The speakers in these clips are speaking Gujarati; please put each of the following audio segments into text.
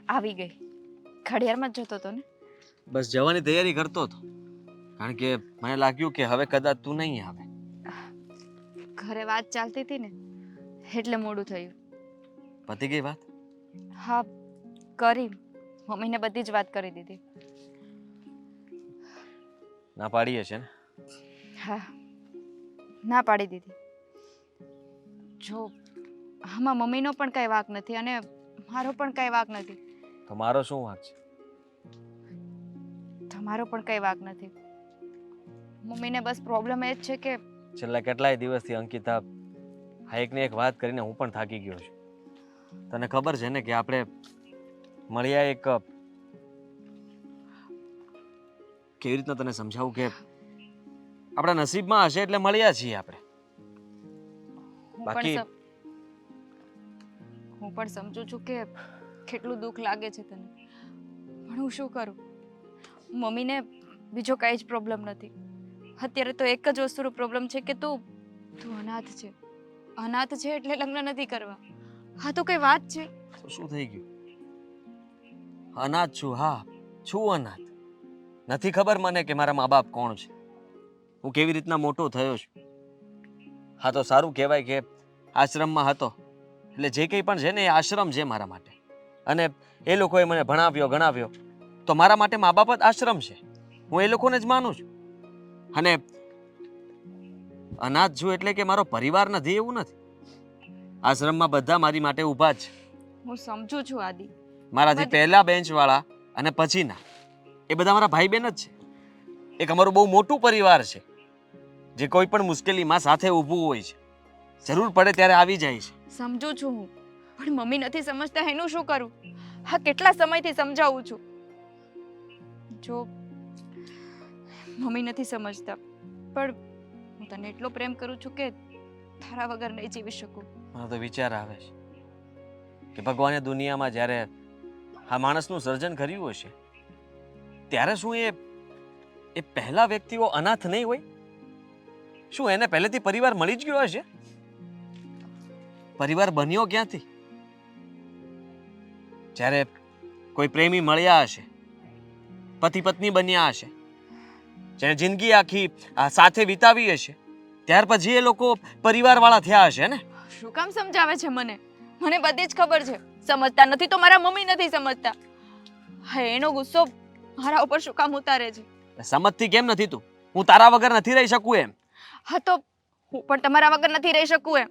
આવી ગઈ. ઘડિયાળમાં જ જતો હતો ને. બસ જવાની તૈયારી કરતો હતો, કારણ કે મને લાગ્યું કે હવે કદાચ તું નહીં આવે. ઘરે વાત ચાલતી હતી ને એટલે મોડું થયું. પતી ગઈ વાત? હા, કરી. મમ્મીને બધી જ વાત કરી દીધી. ના પાડી હશે ને? હા, ના પાડી દીધી. જો આમાં મમ્મીનો પણ કઈ વાંક નથી અને મારો પણ કઈ વાંક નથી. તો મારો શું વાંક છે? તમારો પણ કઈ વાંક નથી. મમ્મીને બસ પ્રોબ્લેમ એ જ છે કે છેલ્લા કેટલાય દિવસથી અંકિતા આ એકને એક વાત કરીને હું પણ થાકી ગયો છું. તને ખબર છે ને કે આપણે મળ્યા એક કેવી રીતના તને સમજાવું કે આપણા નસીબમાં હશે એટલે મળ્યા છીએ આપણે. બાકી હું પણ સમજુ છું કે કેટલું દુઃખ લાગે છે તને, પણ હું શું કરું? મમ્મીને બીજો કઈ જ પ્રોબ્લેમ નથી. અત્યારે તો એક જ વસ્તુનો પ્રોબ્લેમ છે કે તું અનાથ છે. અનાથ છે એટલે લગ્ન નથી કરવા. હા તો કઈ વાત છે? તો શું થઈ ગયું? અનાથ છું, હા છું અનાથ. નથી ખબર મને કે મારા મા બાપ કોણ છે, હું કેવી રીતના મોટો થયો છું. હા તો સારું કહેવાય કે આશ્રમમાં હતો, એટલે જે કંઈ પણ છે ને એ આશ્રમ છે મારા માટે. અને એ લોકોએ મને ભણાવ્યો ગણાવ્યો, તો મારા માટે મા બાપ જ આશ્રમ છે. હું એ લોકોને જ માનું છું. અને અનાથ છું એટલે કે મારો પરિવાર નથી એવું નથી. આશ્રમમાં બધા મારી માટે ઊભા જ છે. હું સમજુ છું આદિ. મારાથી પહેલા બેન્ચ વાળા અને પછીના એ બધા મારા ભાઈ બહેન જ છે. એક અમારું બહુ મોટું પરિવાર છે જે કોઈ પણ મુશ્કેલીમાં સાથે ઊભું હોય છે, જરૂર પડે ત્યારે આવી જાય છે. સમજુ છું હું, પણ મમ્મી નથી સમજતા એનું શું કરું? હા કેટલા સમયથી સમજાવું છું. જો મમ્મી નથી સમજતા, પણ હું તને એટલો પ્રેમ કરું છું કે તારા વગર નહીં જીવી શકું. મને તો વિચાર આવે છે કે ભગવાને દુનિયામાં જ્યારે આ માણસનું સર્જન કર્યું હશે ત્યારે શું એ પહેલા વ્યક્તિઓ અનાથ નહીં હોય? શું એને પહેલેથી પરિવાર મળી જ ગયો હશે? પરિવાર બન્યો ક્યાંથી? જ્યારે કોઈ પ્રેમી મળ્યા હશે, પતિ પત્ની બન્યા હશે, જેને જિંદગી આખી સાથે વિતાવી હશે, ત્યાર પછી એ લોકો પરિવાર વાળા થયા હશે ને? શું કામ સમજાવે છે મને? મને બધી જ ખબર છે. સમજતા નથી તો મારા મમ્મી નથી સમજતા. હા એનો ગુસ્સો મારા ઉપર શું કામ ઉતારે છે? સમજતી કેમ નથી તું? હું તારા વગર નથી રહી શકું એમ. હા તો હું પણ તમારા વગર નથી રહી શકું એમ.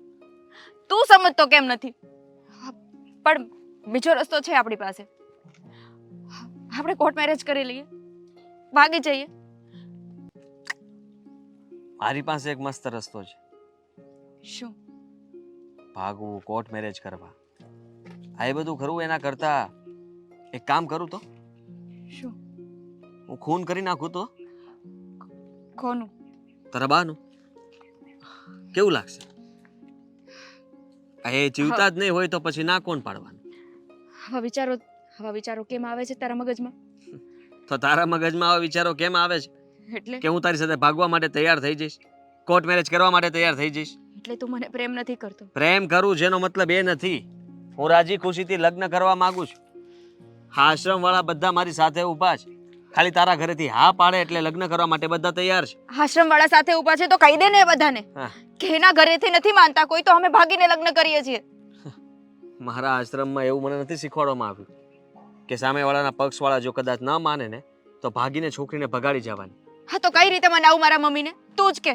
તું સમજતો કેમ નથી? પણ બીજો રસ્તો છે આપણી પાસે. આપણે કોર્ટ મેરેજ કરી લઈએ, ભાગી જઈએ. મારી પાસે એક મસ્ત રસ્તો છે. શું? ભાગવું, કોર્ટ મેરેજ કરવા, આ એ બધું કરવું એના કરતા એક કામ કરું તો? શું? હું ખૂન કરી નાખું તો? કોનું? તારા બાનું. કેવું લાગશે? એ જીવતા જ નહીં હોય તો પછી ના કોણ પાડવાનું? આવા વિચારો કેમ આવે છે તારા મગજમાં? તો તારા મગજમાં આવા વિચારો કેમ આવે છે એટલે કે હું તારી સાથે ભાગવા માટે તૈયાર થઈ જઈશ, કોર્ટ મેરેજ કરવા માટે તૈયાર થઈ જઈશ? એટલે તું મને પ્રેમ નથી કરતો? પ્રેમ કરું જેનો મતલબ એ નથી. હું રાજી ખુશીથી લગ્ન કરવા માંગુ છું. હા આશ્રમ વાળા બધા મારી સાથે ઊભા છે. ખાલી તારા ઘરેથી હા પાડે એટલે લગ્ન કરવા માટે બધા તૈયાર છે. આશ્રમ વાળા સાથે ઊભા છે તો કહી દે ને બધાને હા. કે એના ઘરેથી નથી માનતા કોઈ તો અમે ભાગીને લગ્ન કરીએ છીએ. મારા આશ્રમમાં એવું મને નથી શીખવાડવામાં આવ્યું કે સામેવાળાના પક્ષવાળા જો કદાચ ન માને ને તો ભાગીને છોકરીને ભગાડી જવાની. હા તો કઈ રીતે મનાવું મારા મમ્મીને? તું જ કે.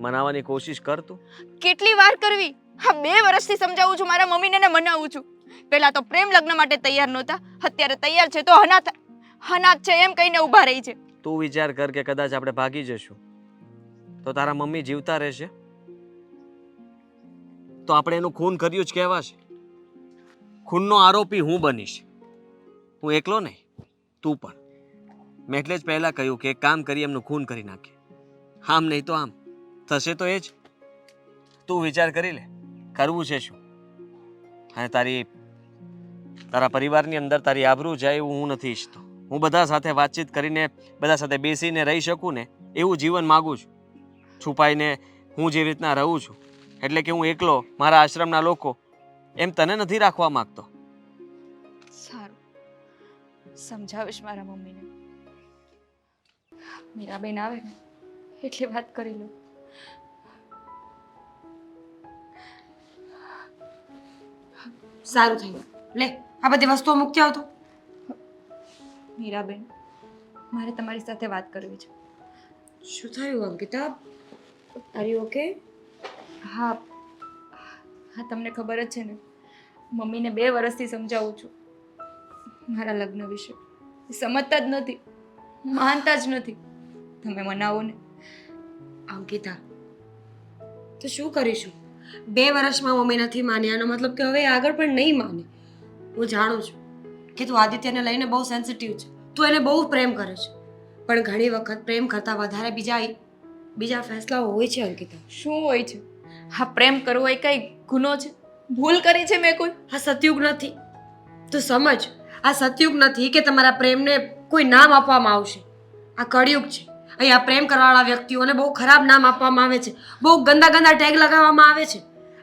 મનાવવાની કોશિશ કર તું. કેટલી વાર કરવી? હા 2 વર્ષથી સમજાવું છું મારા મમ્મીને ને મનાવું છું. પહેલા તો પ્રેમ લગ્ન માટે તૈયાર નહોતા, અત્યારે તૈયાર છે તો અનાથ છે એમ કહીને ઊભા રહી છે. તું વિચાર કર કે કદાચ આપણે ભાગી જશું તો તારા મમ્મી જીવતા રહેશે તો આપણે એનું ખૂન કર્યું જ કહેવાશે. ખૂનનો આરોપી હું બનીશ. હું એકલો નહીં, તું પણ. મેં એટલે જ પહેલા કહ્યું કે એક કામ કરી એમનું ખૂન કરી નાખીએ. આમ નહીં તો આમ થશે તો એ જ. તું વિચાર કરી લે કરવું છે શું. અને તારા પરિવારની અંદર તારી આબરૂ જાય એવું હું નથી ઈચ્છતો. હું બધા સાથે વાતચીત કરીને બધા સાથે બેસીને રહી શકું ને એવું જીવન માગું છું. છુપાઈને હું જે રીતના રહું છું એટલે કે હું એકલો, મારા આશ્રમના લોકો, એમ તને નથી રાખવા માંગતો. સારું, સમજાવીશ મારા મમ્મીને. મીરાબેન આવે ને એટલે વાત કરી લઉં. સારું થયું. લે આ બધી વસ્તુઓ મૂકતી આવતો. મીરાબેન, મારે તમારી સાથે વાત કરવી છે. શું થયું અંકિતા? Are you okay? હા હા, તમને ખબર જ છે ને, મમ્મીને 2 વર્ષથી સમજાવું છું મારા લગ્ન વિશે. એ સમજતા જ નથી, માનતા જ નથી. તમે મનાવો ને. અંકિતા, તો શું કરીશું? 2 વર્ષમાં મમ્મી નથી માન્યાનો મતલબ કે હવે આગળ પણ નહીં માને. હું જાણું છું કે તું આદિત્યને લઈને બહુ સેન્સિટિવ છે, તું એને બહુ પ્રેમ કરે છે, પણ ઘણી વખત પ્રેમ કરતાં વધારે બીજા ફેસલાઓ હોય છે અંકિતા. શું હોય છે? હા, પ્રેમ કરવો એ કઈ ગુનો છે? ભૂલ કરી છે મેં કોઈ? આ સતયુગ નથી, તું સમજ. આ સતયુગ નથી કે તમારા પ્રેમને કોઈ નામ આપવામાં આવશે. આ કળિયુગ છે. અહીંયા પ્રેમ કરવાવાળા વ્યક્તિઓને બહુ ખરાબ નામ આપવામાં આવે છે, બહુ ગંદા ગંદા ટેગ લગાવવામાં આવે છે.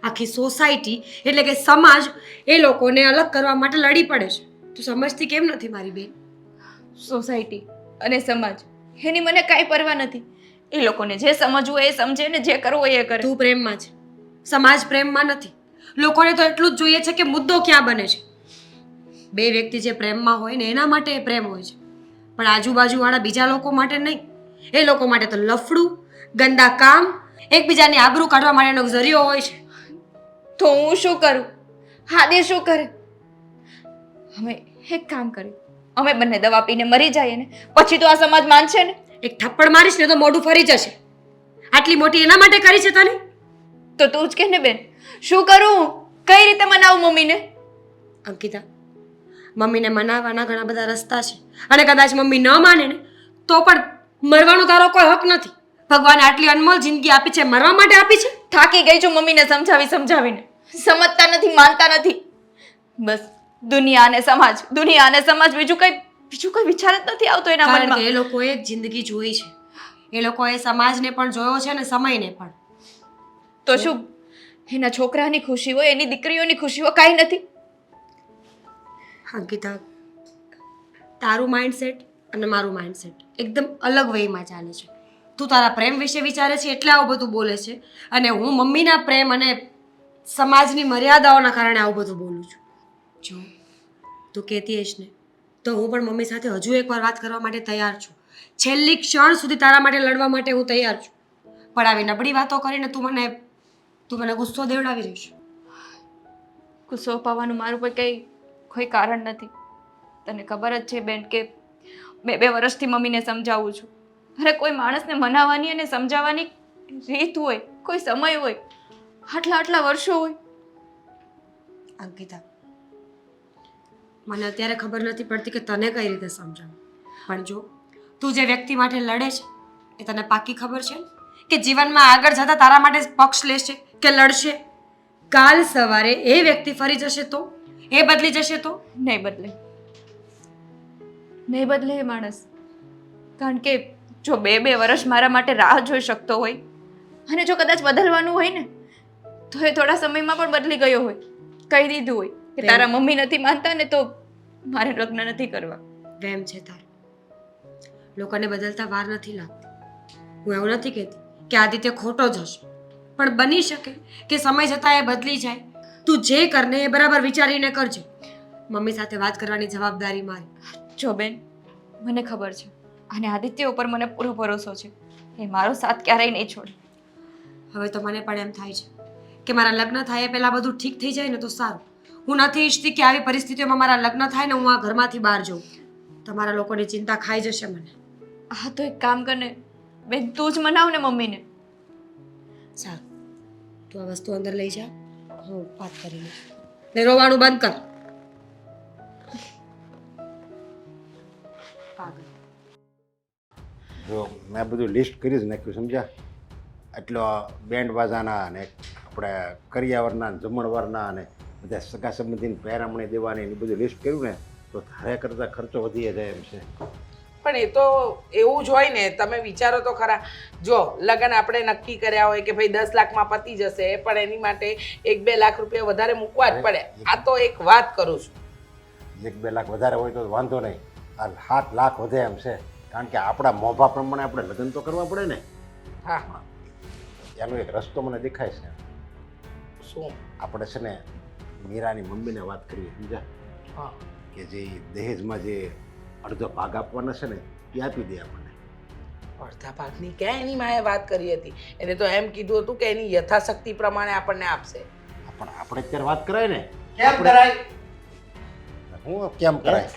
આખી સોસાયટી એટલે કે સમાજ એ લોકોને અલગ કરવા માટે લડી પડે છે. તું સમજતી કેમ નથી મારી બેન? સોસાયટી અને સમાજ એની મને કાંઈ પરવા નથી. એ લોકોને જે સમજવું હોય એ સમજે ને જે કરવું હોય એ કરે. તું પ્રેમમાં છે, સમાજ પ્રેમમાં નથી. લોકોને તો એટલું જ જોઈએ છે કે મુદ્દો ક્યાં બને છે. 2 વ્યક્તિ જે પ્રેમમાં હોય ને એના માટે એ પ્રેમ હોય છે, પણ આજુબાજુવાળા બીજા લોકો માટે નહીં. એ લોકો માટે તો લફડું, ગંદા કામ, એકબીજાની આબરૂ કાઢવા માટેનો ઝરિયો હોય છે. તો હું શું કરું? હાદી શું કરે? અમે એક કામ કરીએ, અમે બંને દવા પીને મરી જઈએ ને પછી તો આ સમાજ માનશે ને. એક થપ્પડ મારીશ ને તો મોઢું ફરી જશે. આટલી મોટી એના માટે કરી છે તને? તો તું જ કે ને બેન, શું કરું? કઈ રીતે મનાવું મમ્મીને? અંકિતા, મમ્મીને મનાવવાના ઘણા બધા રસ્તા છે, અને કદાચ મમ્મી ન માને ને તો પણ મરવાનો તારો કોઈ હક નથી. ભગવાને આટલી અનમોલ જિંદગી આપી છે, મરવા માટે આપી છે? થાકી ગઈ છું મમ્મીને સમજાવીને. સમજતા નથી, માનતા નથી. બસ દુનિયા અને સમાજ, બીજું કઈ વિચાર જ નથી આવતો એના કારણ કે મનમાં. એ લોકોએ એક જિંદગી જોઈ છે. એ લોકોએ સમાજને પણ જોયો છે અને સમયને પણ. તો શું એના છોકરાની ખુશી હોય, એની દીકરીઓની ખુશી હોય, કાંઈ નથી? અંકિતા, તારું માઇન્ડસેટ અને મારું માઇન્ડસેટ એકદમ અલગ વેમાં ચાલે છે. તું તારા પ્રેમ વિશે વિચારે છે એટલે આવું બધું બોલે છે, અને હું મમ્મીના પ્રેમ અને સમાજની મર્યાદાઓના કારણે આવું બધું બોલું છું. જો તું કહેતી હશ ને તો હું પણ મમ્મી સાથે હજુ એકવાર વાત કરવા માટે તૈયાર છું. છેલ્લી ક્ષણ સુધી તારા માટે લડવા માટે હું તૈયાર છું. પણ આવી નબળી વાતો કરીને તું મને ગુસ્સો દેવડાવી રહીશ. ગુસ્સો પાવાનું મારું કોઈ કારણ નથી. તને ખબર જ છે બેન કે મેં 2 વર્ષથી મમ્મીને સમજાવું છું. અરે કોઈ માણસને મનાવવાની અને સમજાવવાની રીત હોય, કોઈ સમય હોય, આટલા વર્ષો હોય. અંકિતા, મને અત્યારે ખબર નથી પડતી કે તને કઈ રીતે સમજાવું, પણ જો તું જે વ્યક્તિ માટે લડે છે એ તને પાકી ખબર છે કે જીવનમાં આગળ જતા તારા માટે પક્ષ લેશે કે લડશે? કાલ સવારે એ વ્યક્તિ ફરી જશે તો, એ બદલી જશે તો? નહીં બદલે એ માણસ. કારણ કે જો 2 વર્ષ મારા માટે રાહ જોઈ શકતો હોય, અને જો કદાચ બદલવાનું હોય ને તો એ થોડા સમયમાં પણ બદલી ગયો હોય, કહી દીધું હોય કે તારા મમ્મી નથી માનતા ને તો મારે લગ્ન નથી કરવા. વેમ છે તારો. લોકોને બદલતા વાર નથી લાગતી. હું એવું નથી કહેતી કે આદિત્ય ખોટો જ હશે, પણ બની શકે કે સમય જતાં એ બદલી જાય. તું જે કરને એ બરાબર વિચારીને કરજે. મમ્મી સાથે વાત કરવાની જવાબદારી મારી. જો બેન, મને ખબર છે અને આદિત્ય ઉપર મને પૂરો ભરોસો છે. એ મારો સાથ ક્યારેય નહીં છોડે. હવે તો મને પણ એમ થાય છે કે મારા લગ્ન થાય એ પહેલાં બધું ઠીક થઈ જાય ને તો સારું. હું નથી ઈચ્છતી કે આવી પરિસ્થિતિઓમાં મારા લગ્ન થાય ને હું આ ઘરમાંથી બહાર જાઉં. તમારા લોકોની ચિંતા ખાઈ જશે મને. હા તો એક કામ કરને બેન, તું જ મનાવ ને મમ્મીને. સારું, તું આ વસ્તુ અંદર લઈ જા, હું વાત કરી લઈશ. ને રોવાનું બંધ કર. પાગલ. જો મેં બધું લિસ્ટ કરી જ નાખ્યું, સમજ્યા? એટલો બેન્ડ બાજાના અને આપણે કરિયાવરના જમણવારના અને બધા સગા સંબંધીને પહેરામણી દેવાની એની બધું લિસ્ટ કર્યું ને તો ધારે કરતાં ખર્ચો વધી જાય એમ છે. પણ એ તો એવું જ હોય ને, તમે વિચારો તો ખરા. જો લગ્ન આપણે નક્કી કર્યા હોય કે ભાઈ 10 લાખમાં પતી જશે, પણ એની માટે 1-2 લાખ રૂપિયા વધારે મૂકવા જ પડે. આ તો એક વાત કરું છું. 1-2 લાખ વધારે હોય તો વાંધો નહીં, આ 7 લાખ વધે એમ છે, કારણ કે આપણા મોભા પ્રમાણે આપણે લગ્ન તો કરવા પડે ને. હા એનો એક રસ્તો મને દેખાય છે. શું? આપણે છે ને મીરાની મમ્મીને વાત કરીએ, સમજ્યા? હા કે જે દહેજમાં જે અડધો ભાગ આપવાના છે ને એ આપી દે આપણને. અડધા ભાગની ક્યાં એની માએ વાત કરી હતી? એને તો એમ કીધું હતું કે એની યથાશક્તિ પ્રમાણે આપણને આપશે. પણ આપણે અત્યારે વાત કરાય ને. કેમ કરાય? હું કેમ કરાય?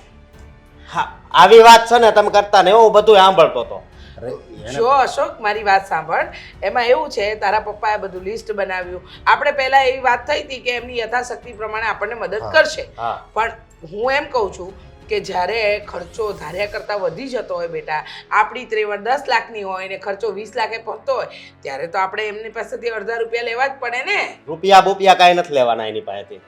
હા, આવી વાત છે ને તમે કરતા ને હું બધું સાંભળતો હતો. અરે જો અશોક, મારી વાત સાંભળ. એમાં એવું છે, તારા પપ્પાએ બધું લિસ્ટ બનાવ્યું. આપણે પહેલા એવી વાત થઈ હતી કે એમની યથાશક્તિ પ્રમાણે આપણને મદદ કરશે. હા. પણ હું એમ કહું છું કે જ્યારે ખર્ચો ધાર્યા કરતાં વધી જતો હોય બેટા, આપણી ત્રેવડ 10 લાખની હોય ને ખર્ચો 20 લાખે પહોંચતો હોય, ત્યારે તો આપણે એમની પાસેથી અડધા રૂપિયા લેવા જ પડે ને. રૂપિયા કાંઈ નથી લેવાના એની પાસેથી.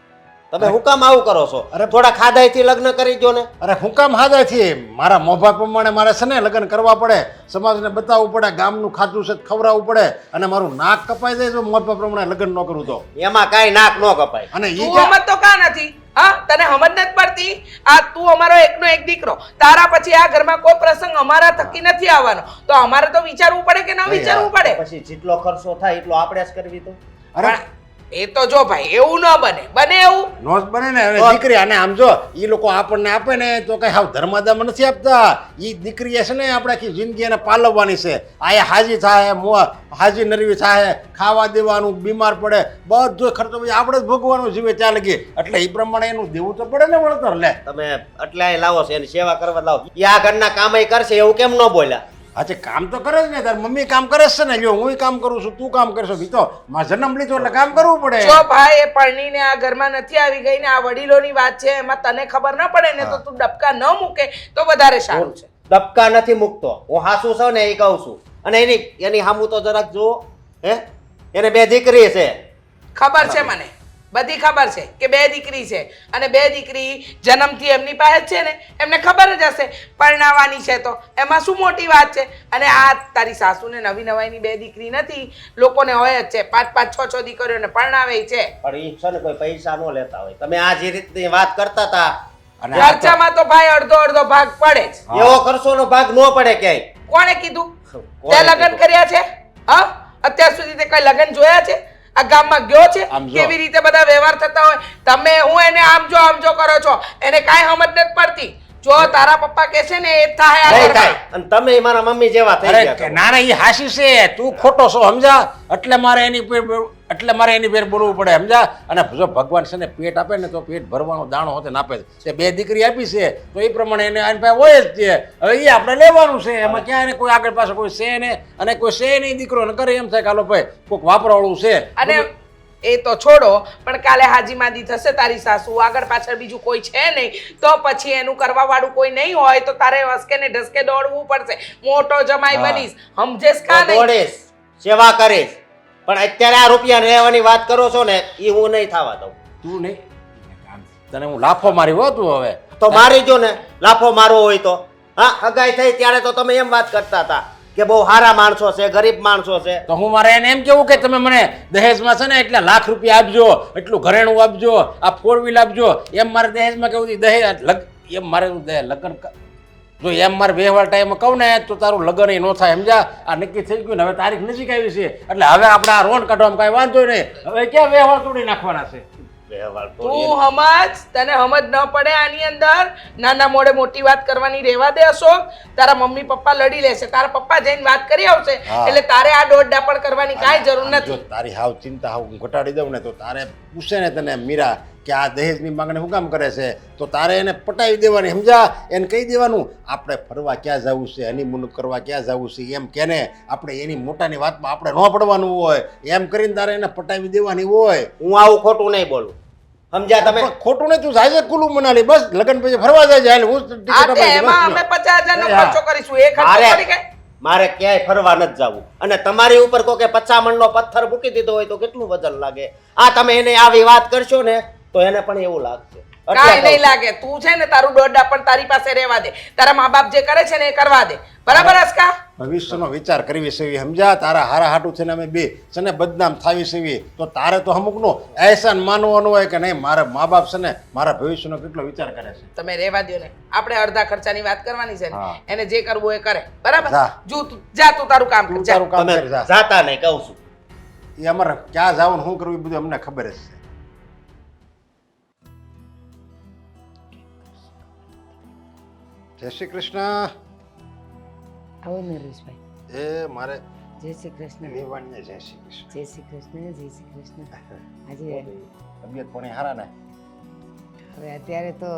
તમે હું કામ આવું કરો છો? અરે થોડા ખાદાઈથી લગ્ન કરી દો ને. અરે હું કામ હાદાથી મારા મોભા પ્રમાણે મારે છે ને લગ્ન કરવા પડે, સમાજને બતાવવું પડે, ગામનું ખાતું છે ખવડાવવું પડે, અને મારું નાક કપાઈ જાય જો મોભા પ્રમાણે લગ્ન ન કરું તો. એમાં કાંઈ નાક ન કપાય. અને ઈ તું સમજ તો કાં નથી? હા, તને સમજ નથી પડતી? આ તું અમારો એકનો એક દીકરો, તારા પછી આ ઘરમાં કોઈ પ્રસંગ અમારા થકી નથી આવવાનો, તો અમારે તો વિચારવું પડે કે ના વિચારવું પડે? પછી જેટલો ખર્ચો થાય એટલો આપણે જ કરવી તો. અરે પણ એ તો જો ભાઈ, એવું ન બને એવું. નોજ બને ને. હવે દીકરી અને આમ જો એ લોકો આપણને આપે ને તો કઈ હાવ ધર્માદામ નથી આપતા. એ દીકરી છે ને આપણે આખી જિંદગી એને પાલવવાની છે. આયા હાજી થાય, હાજી નરવી થાય, ખાવા દેવાનું, બીમાર પડે, બધો ખર્ચો પછી આપણે જ ભોગવાનો જીવે ત્યાં લગી. એટલે એ પ્રમાણે એનું દેવું તો પડે ને વળતર. લે તમે એટલે લાવો છો એની સેવા કરવા લાવો. એ આ ઘરના કામ કરશે એવું કેમ ન બોલ્યા? આજે કામ તો કરે જ ને. તાર મમ્મી કામ કરે છે ને, જો હું કામ કરું છું, તું કામ કરશો, ઈ તો માં જન્મ લીધો એટલે કામ કરવું પડે. જો ભાઈ, એ પરણીને આ ઘરમાં નથી આવી ગઈ ને આ વડીલોની વાત છે, એમાં તને ખબર ન પડે ને, તો તું ડબકા ન મૂકે તો વધારે સારું છે. ડબકા નથી મૂકતો, હું હાસુ છું ને એ કહું છું. અને એની સામું તો જરાક જુઓ. હે, એને 2 દીકરી છે. ખબર છે મને, બધી ખબર છે કે 2 દીકરી છે, અને 2 દીકરી જન્મથી એમની પાસે જ છે ને, એમને ખબર જ હશે પરણાવવાની છે, તો એમાં શું મોટી વાત છે? અને આ તારી સાસુને નવી નવાઈની 2 દીકરી નથી, લોકોને હોય જ છે, 5-5, 6-6 દીકરીઓને પરણાવે છે. પણ એ છે ને કોઈ પૈસા ન લેતા હોય. તમે આ જે રીતની વાત કરતા હતા, અને આ તો- ખર્ચામાં તો ભાઈ અડધો ભાગ પડે જ. એવો ખર્ચોનો ભાગ ન પડે ક્યાંય. કોણે કીધું? કોણે તે લગ્ન કીધું? કર્યા છે? હા, અત્યાર સુધી તે કઈ લગ્ન જોયા છે? આ ગામમાં ગયો છે? આમ જો. કેવી રીતે બધા વ્યવહાર થતા હોય? તમે હું એને આમ જો કરો છો, એને કાંઈ સમજ નથી પડતી. જો તારા પપ્પા કહે છે ને એ જ થાય આ નહીં ઘરમાં. થાય. અને તમે મારા મમ્મી જેવા થઈ અરે ગયા કે છો. ના ના, એ હાસી છે, તું ખોટો છો, સમજા? એટલે મારે એની પેર બોલવું પડે, સમજા? અને જો ભગવાન છે ને પેટ આપે ને તો પેટ ભરવાનો દાણો હોતે નાપે છે. 2 દીકરી આપી છે તો એ પ્રમાણે એને આની પાસે હોય જ છે. હવે એ આપણે લેવાનું છે. એમાં ક્યાં એને કોઈ આગળ પાસે કોઈ છે ને, અને કોઈ છે નહીં દીકરો, ને કરે એમ થાય કે હાલો ભાઈ કોઈક વાપરવાળું છે. અને એ તો છોડો, પણ કાલે હાજી માદી થશે તારી સાસુ, આગળ પાછળ બીજું કોઈ છે નહીં, તો પછી એનું કરવા વાળું કોઈ નહીં હોય તો તારે વસકે ને ઢસકે દોડવું પડશે. મોટો જમાઈ બનીશ, સમજેશ કા તો નહીં? દોડીશ, સેવા કરીશ. પણ અત્યારે આ રૂપિયા લેવાની વાત કરો છો ને એ હું નહીં થવા દઉં. તું નહીં, તને હું લાફો મારી હો તું હવે. તો મારી જો ને, લાફો મારવો હોય તો. હા, હગાઈ થઈ ત્યારે તો તમે એમ વાત કરતા હતા કે બહુ સારા માણસો છે, ગરીબ માણસો છે. તો હું મારે એને એમ કેવું કે તમે મને દહેજમાં છે ને એટલા લાખ રૂપિયા આપજો, એટલું ઘરેણું આપજો, આ 4 વ્હીલ આપજો, એમ મારે દહેજમાં કેવું છે? દહેજ એમ મારે લગ્ન જો એમ મારે વ્યવહાર ટાઈમમાં કહું ને તો તારું લગ્ન ન થાય, સમજા? આ નક્કી થઈ ગયું ને, હવે તારીખ નજીક આવી છે, એટલે હવે આપણે આ રોન કાઢવામાં કાંઈ વાંધો નહીં. હવે ક્યાં વ્યવહાર તોડી નાખવાના છે? વ્યવહાર તો તું સમજ, તને સમજ ન પડે આની અંદર. નાના મોડે મોટી વાત કરવાની રહેવા દે અશોક. તારા મમ્મી પપ્પા લડી લેશે, તારા પપ્પા જઈને વાત કરી આવશે, હા. એટલે તારે આ દોડ ડાપણ કરવાની કાંઈ જરૂર જો નથી. તારી હાવ ચિંતા હાવ હું ઘટાડી દઉં ને તો તારે પૂછે ને તને મીરા કે આ દહેજની માંગણી શું કામ કરે છે, તો તારે એને પટાવી દેવાની, સમજા? એને કહી દેવાનું આપણે ફરવા ક્યાં જવું છે, હનીમૂન કરવા ક્યાં જવું છે, એમ કે ને આપણે એની મોટાની વાતમાં આપણે ન પડવાનું હોય, એમ કરીને તારે એને પટાવી દેવાની હોય. હું આવું ખોટું નહીં બોલું, સમજ્યા તમે? પણ ખોટું નહીં, તું જાય છે કુલ્લુ મનાલી, બસ લગ્ન પછી ફરવા જાય છે, હાલ હું ટિકિટ આ તે અપાવી દઉં, એમાં બસ. અમે 50,000 નો એ હા. ખર્ચો કરીશું, એ ખર્ચો કરી કે? મારે ક્યાંય ફરવા નથી જવું. અને તમારી ઉપર કોઈ 50 મણનો પથ્થર મૂકી દીધો હોય તો કેટલું વજન લાગે. આ તમે એને આવી વાત કરશો ને તો એને પણ એવું લાગશે. કાંઈ નહીં લાગે. તું છે ને તારું દોડડા પણ તારી પાસે રહેવા દે. તારા મા બાપ જે કરે છે ને એ કરવા દે. બરાબર અસ્કા? ભવિષ્યનો વિચાર કરવી સેવી સમજા તારા હારા હાટું છે ને અમે બે છે ને બદનામ થાવી સેવી તો તારે તો અમુકનું એહસાન માનવાનું હોય કે નહીં મારા મા બાપ છે ને મારા ભવિષ્યનો કેટલો વિચાર કરે છે. તમે રહેવા દો ને. આપણે અડધા ખર્ચાની વાત કરવાની છે ને. હા. એને જે કરવું એ કરે. બરાબર? જા. જા તું તારું કામ કર. તું જા. તારું કામ તમે કરી જા. જાતા નહીં કહું છું. એ અમારે ક્યાં જવાનું શું કરવું એ બધું અમને ખબર જ છે. જય શ્રી કૃષ્ણ. આવો નરેશભાઈ. એ મારે જય શ્રી કૃષ્ણ. લેવાણીને જય શ્રી કૃષ્ણ. જય શ્રી કૃષ્ણ. જય શ્રી કૃષ્ણ. આજે તબિયત પણ હારા ને? હવે અત્યારે તો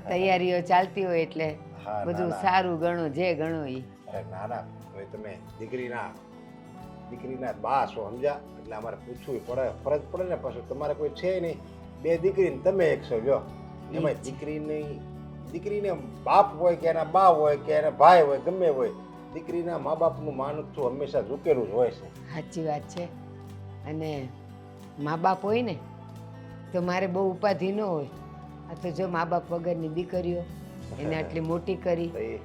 તૈયારીઓ ચાલતી હોય એટલે હા, બધું ના, ના. સારું ગણો જે ગણો એ. અરે ના ના હવે તમે દીકરીના બા છો સમજ્યા એટલે અમારે પૂછવું પડે ફરજ પડે ને પાછું તમારે કોઈ છે નહીં બે દીકરીને તમે એક છો લ્યો એમાં દીકરીને બાપ હોય કે એના બા હોય કે એના ભાઈ હોય ગમે હોય દીકરીના મા બાપનું માનતું હંમેશા ઝૂકેલું જ હોય છે. સાચી વાત છે. અને મા બાપ હોય ને તો મારે બહુ ઉપાધિ ન હોય. આ તો જો મા બાપ વગરની દીકરીઓ એને આટલી મોટી કરી તો એ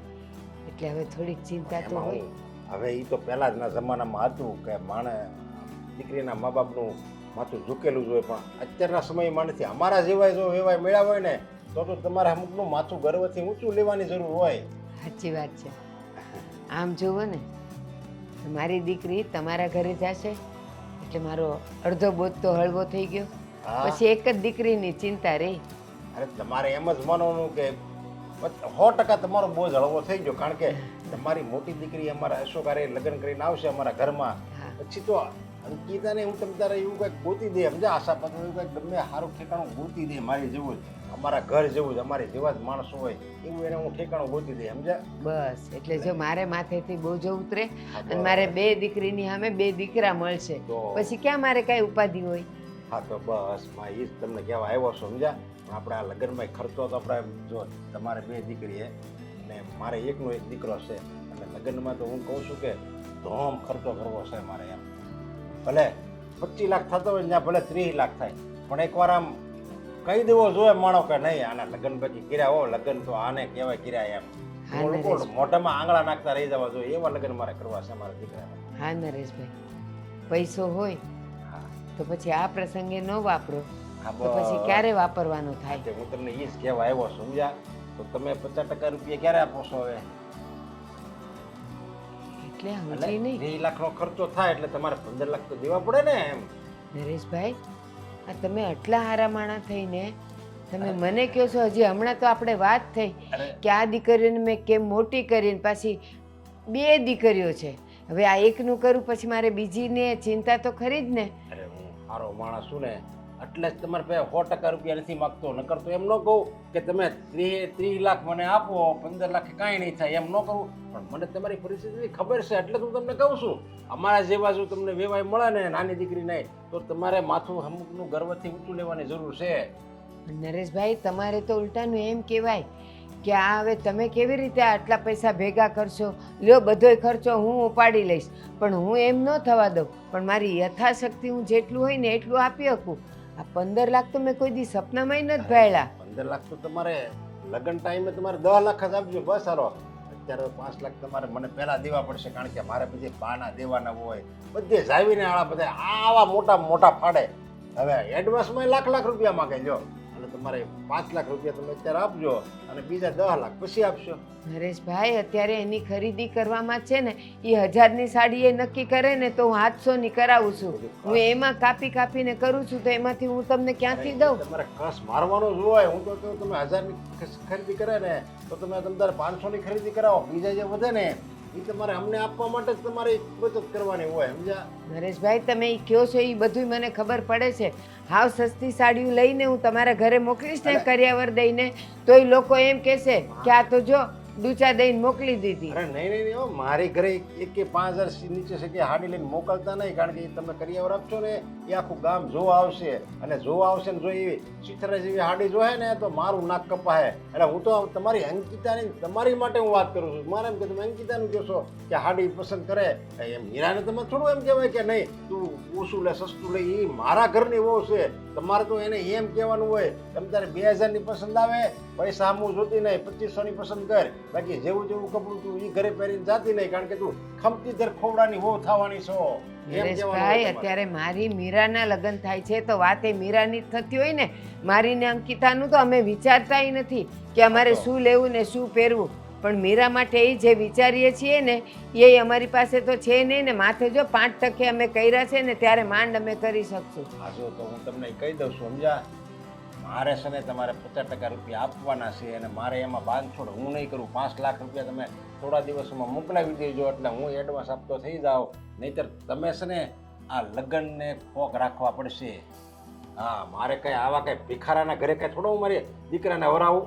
એટલે હવે થોડીક ચિંતા તો એમાં હોય. હવે એ તો પહેલાંના જમાનામાં હતું કે દીકરીના મા બાપનું માથું ઝૂકેલું જ હોય પણ અત્યારના સમયમાં નથી. અમારા જેવાય જો વેવાય મેળા હોય ને તો તમારે અમુકનું માથું ગર્વથી ઊંચું લેવાની જરૂર હોય. સાચી વાત છે. આમ જુઓ ને તો મારી દીકરી તમારા ઘરે જશે એટલે મારો અડધો બોજ તો હળવો થઈ ગયો. હા. પછી એક જ દીકરીની ચિંતા રહી. અરે તમારે એમ જ માનવાનું કે 100% તમારો બોજ હળવો થઈ ગયો કારણ કે તમારી મોટી દીકરી અમારા અશોકારે લગ્ન કરીને આવશે અમારા ઘરમાં હા. પછી તો અંકિતાને હું તમ તારે એવું કંઈક ગોતી દે સમજા આશા પત્ર એવું કંઈક ગમે સારું ઠેકાણું ગોતી દે મારી જેવું જ અમારા ઘર જેવું જ અમારી જેવા જ માણસો હોય એવું એને હું ઠેકાણું ગોતી દે સમજા. બસ એટલે જો મારે માથેથી બોજો ઉતરે અને મારે 2 દીકરીની સામે 2 દીકરા મળશે તો- પછી ક્યાં મારે કઈ ઉપાધિ હોય. હા તો બસ માં એ જ તમને કહેવા આવ્યો છો સમજા પણ આપણે આ લગ્નમાં ખર્ચો તો આપણે જો તમારે 2 દીકરી છે અને મારે એકનો એક દીકરો છે અને લગ્નમાં તો હું કહું છું કે ધોમ ખર્ચો કરવો છે મારે એમ ભલે 25 લાખ થતો હોય ને ત્યાં ભલે 30 લાખ થાય પણ એકવાર આમ કહી દેવો જોઈએ માણો કે નહીં આના લગ્ન પછી કર્યા હો લગ્ન તો આને કહેવાય કર્યા એમ હા, લોકો નરેશ. મોઢામાં આંગળા નાખતા રહી જવા જોઈએ એવા લગ્ન મારે કરવા છે મારા દીકરાના. હા નરેશભાઈ, પૈસો હોય હા તો પછી આ પ્રસંગે ન વાપરો હા, તો પછી ક્યારે વાપરવાનો થાય. તે હું તમને એ જ કહેવા આવ્યો છું સમજ્યા તો તમે 50% રૂપિયા ક્યારે આપો છો હવે એટલે એટલે સમજી નહીં 2 લાખનો ખર્ચો થાય એટલે તમારે 15 લાખ તો દેવા પડે ને એમ. નરેશભાઈ, આ તમે આટલા હારા માણા થઈને તમે મને કહો છો હજી હમણાં તો આપણે વાત થઈ અરે કે આ દીકરીઓને મેં કેમ મોટી કરીને પાછી 2 દીકરીઓ છે. હવે આ એકનું કરું પછી મારે બીજીને ચિંતા તો ખરી જ ને. અરે હું સારો માણસ છું ને એટલે જ તમારે પાસે 100% રૂપિયા નથી માગતો નકર તો એમ ન કહું કે તમે 30 લાખ મને આપો 15 લાખ કાંઈ નહીં થાય એમ ન કરું પણ મને તમારી પરિસ્થિતિની ખબર છે એટલે હું તમને કહું છું અમારા જેવા જો તમને વેવાય મળે ને નાની દીકરી નહીં તો તમારે માથું અમુકનું ગર્વથી ઊંચું લેવાની જરૂર છે. નરેશભાઈ, તમારે તો ઉલટાનું એમ કહેવાય કે આ હવે તમે કેવી રીતે આટલા પૈસા ભેગા કરશો, લ્યો બધોય ખર્ચો હું ઉપાડી લઈશ, પણ હું એમ ન થવા દઉં. પણ મારી યથાશક્તિ હું જેટલું હોય ને એટલું આપી શકું. આ 15 લાખ તો મેં કોઈ દી સપનામાંય નથી ભાળ્યા. 15 લાખ તો તમારે લગ્ન ટાઈમે તમારે 10 લાખ જ આપજો બસ સારો. અત્યારે 5 લાખ તમારે મને પહેલા દેવા પડશે કારણ કે મારે પછી બાના દેવાના હોય બધે જાવીને આળા બધા આવા મોટા મોટા ફાડે. હવે એડવાન્સમાં લાખ રૂપિયા માગે લ્યો અને તમારે 5 લાખ રૂપિયા તમે અત્યારે આપજો અને બીજા 10 લાખ પછી આપશો. નરેશભાઈ, અત્યારે એની ખરીદી કરવામાં છે ને એ 1000ની સાડી એ નક્કી કરે ને તો હું 800ની કરાવું છું. હું એમાં કાપીને કરું છું તો એમાંથી હું તમને ક્યાંથી દઉં. તમારે કસ મારવાનો જ હોય. હું તો કહું તમે 1000ની ખરીદી કરે ને તો તમે તમારે 500ની ખરીદી કરાવો બીજા જે વધે ને એ તમારે અમને આપવા માટે જ તમારે બચત કરવાની હોય સમજ્યા. નરેશભાઈ, તમે એ કહો છો એ બધું મને ખબર પડે છે. હાવ સસ્તી સાડીઓ લઈને હું તમારા ઘરે મોકલીશ ને કરિયાવર દઈને તો એ લોકો એમ કહેશે કે આ તો જો ડૂચા દઈને મોકલી દીધી. અરે નહીં નહીં નહીં હો, મારી ઘરે એક કે 5000 નીચે છે કે હાડી લઈને મોકલતા નહીં, કારણ કે તમે કરિયાવર આપશો ને એ આખું ગામ જોવા આવશે, અને જોવા આવશે ને જો એવી ચિત્રા જેવી હાડી જોહે ને તો મારું નાક કપાહે. એટલે હું તો તમારી અંકિતાની તમારી માટે હું વાત કરું છું. મારે એમ કે તમે અંકિતાનું કહેશો કે હાડી પસંદ કરે, એમ હીરાને તમે થોડું એમ કહેવાય કે નહીં તું ઓછું લે સસ્તું લે, એ મારા ઘરની વહુ છે, તમારે તો એને એમ કહેવાનું હોય તમે તારે 2000ની પસંદ આવે, પૈસા આમું જોતી નહીં, 2500ની પસંદ કર, બાકી જેવું જેવું કપડું તું એ ઘરે પહેરીને જાતી નહીં, કારણ કે તું ખમતી દર ખોવડાની વહુ થવાની છો. એમ કહેવાનું નરેશભાઈ, હોય તમારે. અત્યારે મારી મીરાના લગ્ન થાય છે તો વાત એ મીરાની જ થતી હોય ને. મારી ને અંકિતાનું તો અમે વિચારતાય નથી કે અમારે શું લેવું ને શું પહેરવું, પણ મીરા માટે એ જે વિચારીએ છીએ ને એ અમારી પાસે તો છે નહીં ને. માથે જો 5% અમે કર્યા છે ને ત્યારે માંડ અમે કરી શકશું. હા જો તો હું તમને કહી દઉં છું, સમજ્યા? મારે છે ને તમારે 50% રૂપિયા આપવાના છે, અને મારે એમાં બાંધછોડ હું નહીં કરું. 5 લાખ રૂપિયા તમે થોડા દિવસોમાં મોકલાવી દેજો, એટલે હું એડવાન્સ આપતો થઈ જાઉં. નહીંતર તમે છે ને આ લગ્નને ફોક રાખવા પડશે. હા, મારે કંઈ આવા કંઈ ભિખારાના ઘરે કંઈ થોડો હું મારી દીકરાને વરાવું,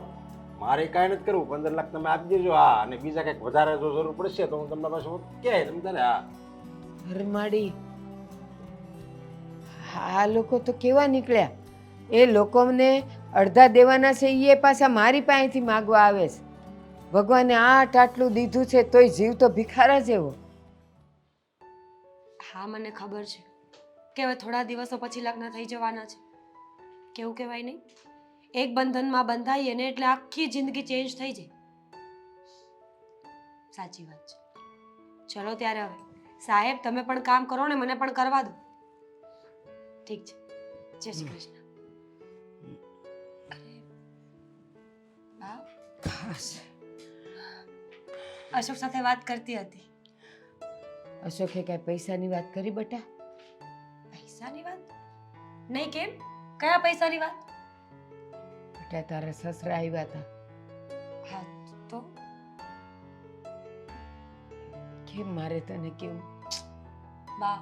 મારે કાંઈ નથી કરવું. 15 લાખ તમે આપી દેજો. હા, અને બીજા કંઈક વધારે જો જરૂર પડશે તો હું તમને પાછું કહે તમે તને. હા હરમાડી, આ લોકો તો કેવા નીકળ્યા! એ લોકોને અડધા દેવાના છે એ પાછા મારી પાસેથી માગવા આવે છે. ભગવાને આટલું દીધું છે તોય જીવ તો ભિખારા જેવો. હા, મને ખબર છે કે હવે થોડા દિવસો પછી લગ્ન થઈ જવાના છે. કેવું કહેવાય નહીં, એક બંધનમાં બંધાઈએ ને એટલે આખી જિંદગી ચેન્જ થઈ જાય. સાચી વાત છે. ચલો ત્યારે હવે સાહેબ તમે પણ કામ કરો ને મને પણ કરવા દો. ઠીક છે, જય શ્રી કૃષ્ણ. અરે બા, ખાસ અશોક સાથે વાત કરતી હતી. અશોકે કાંઈ પૈસાની વાત કરી બેટા? પૈસાની વાત નહીં? કેમ, કયા પૈસાની વાત? બેટા તારા સસરા આવ્યા હતા. હા તો કેમ મારે તને કેવું? બા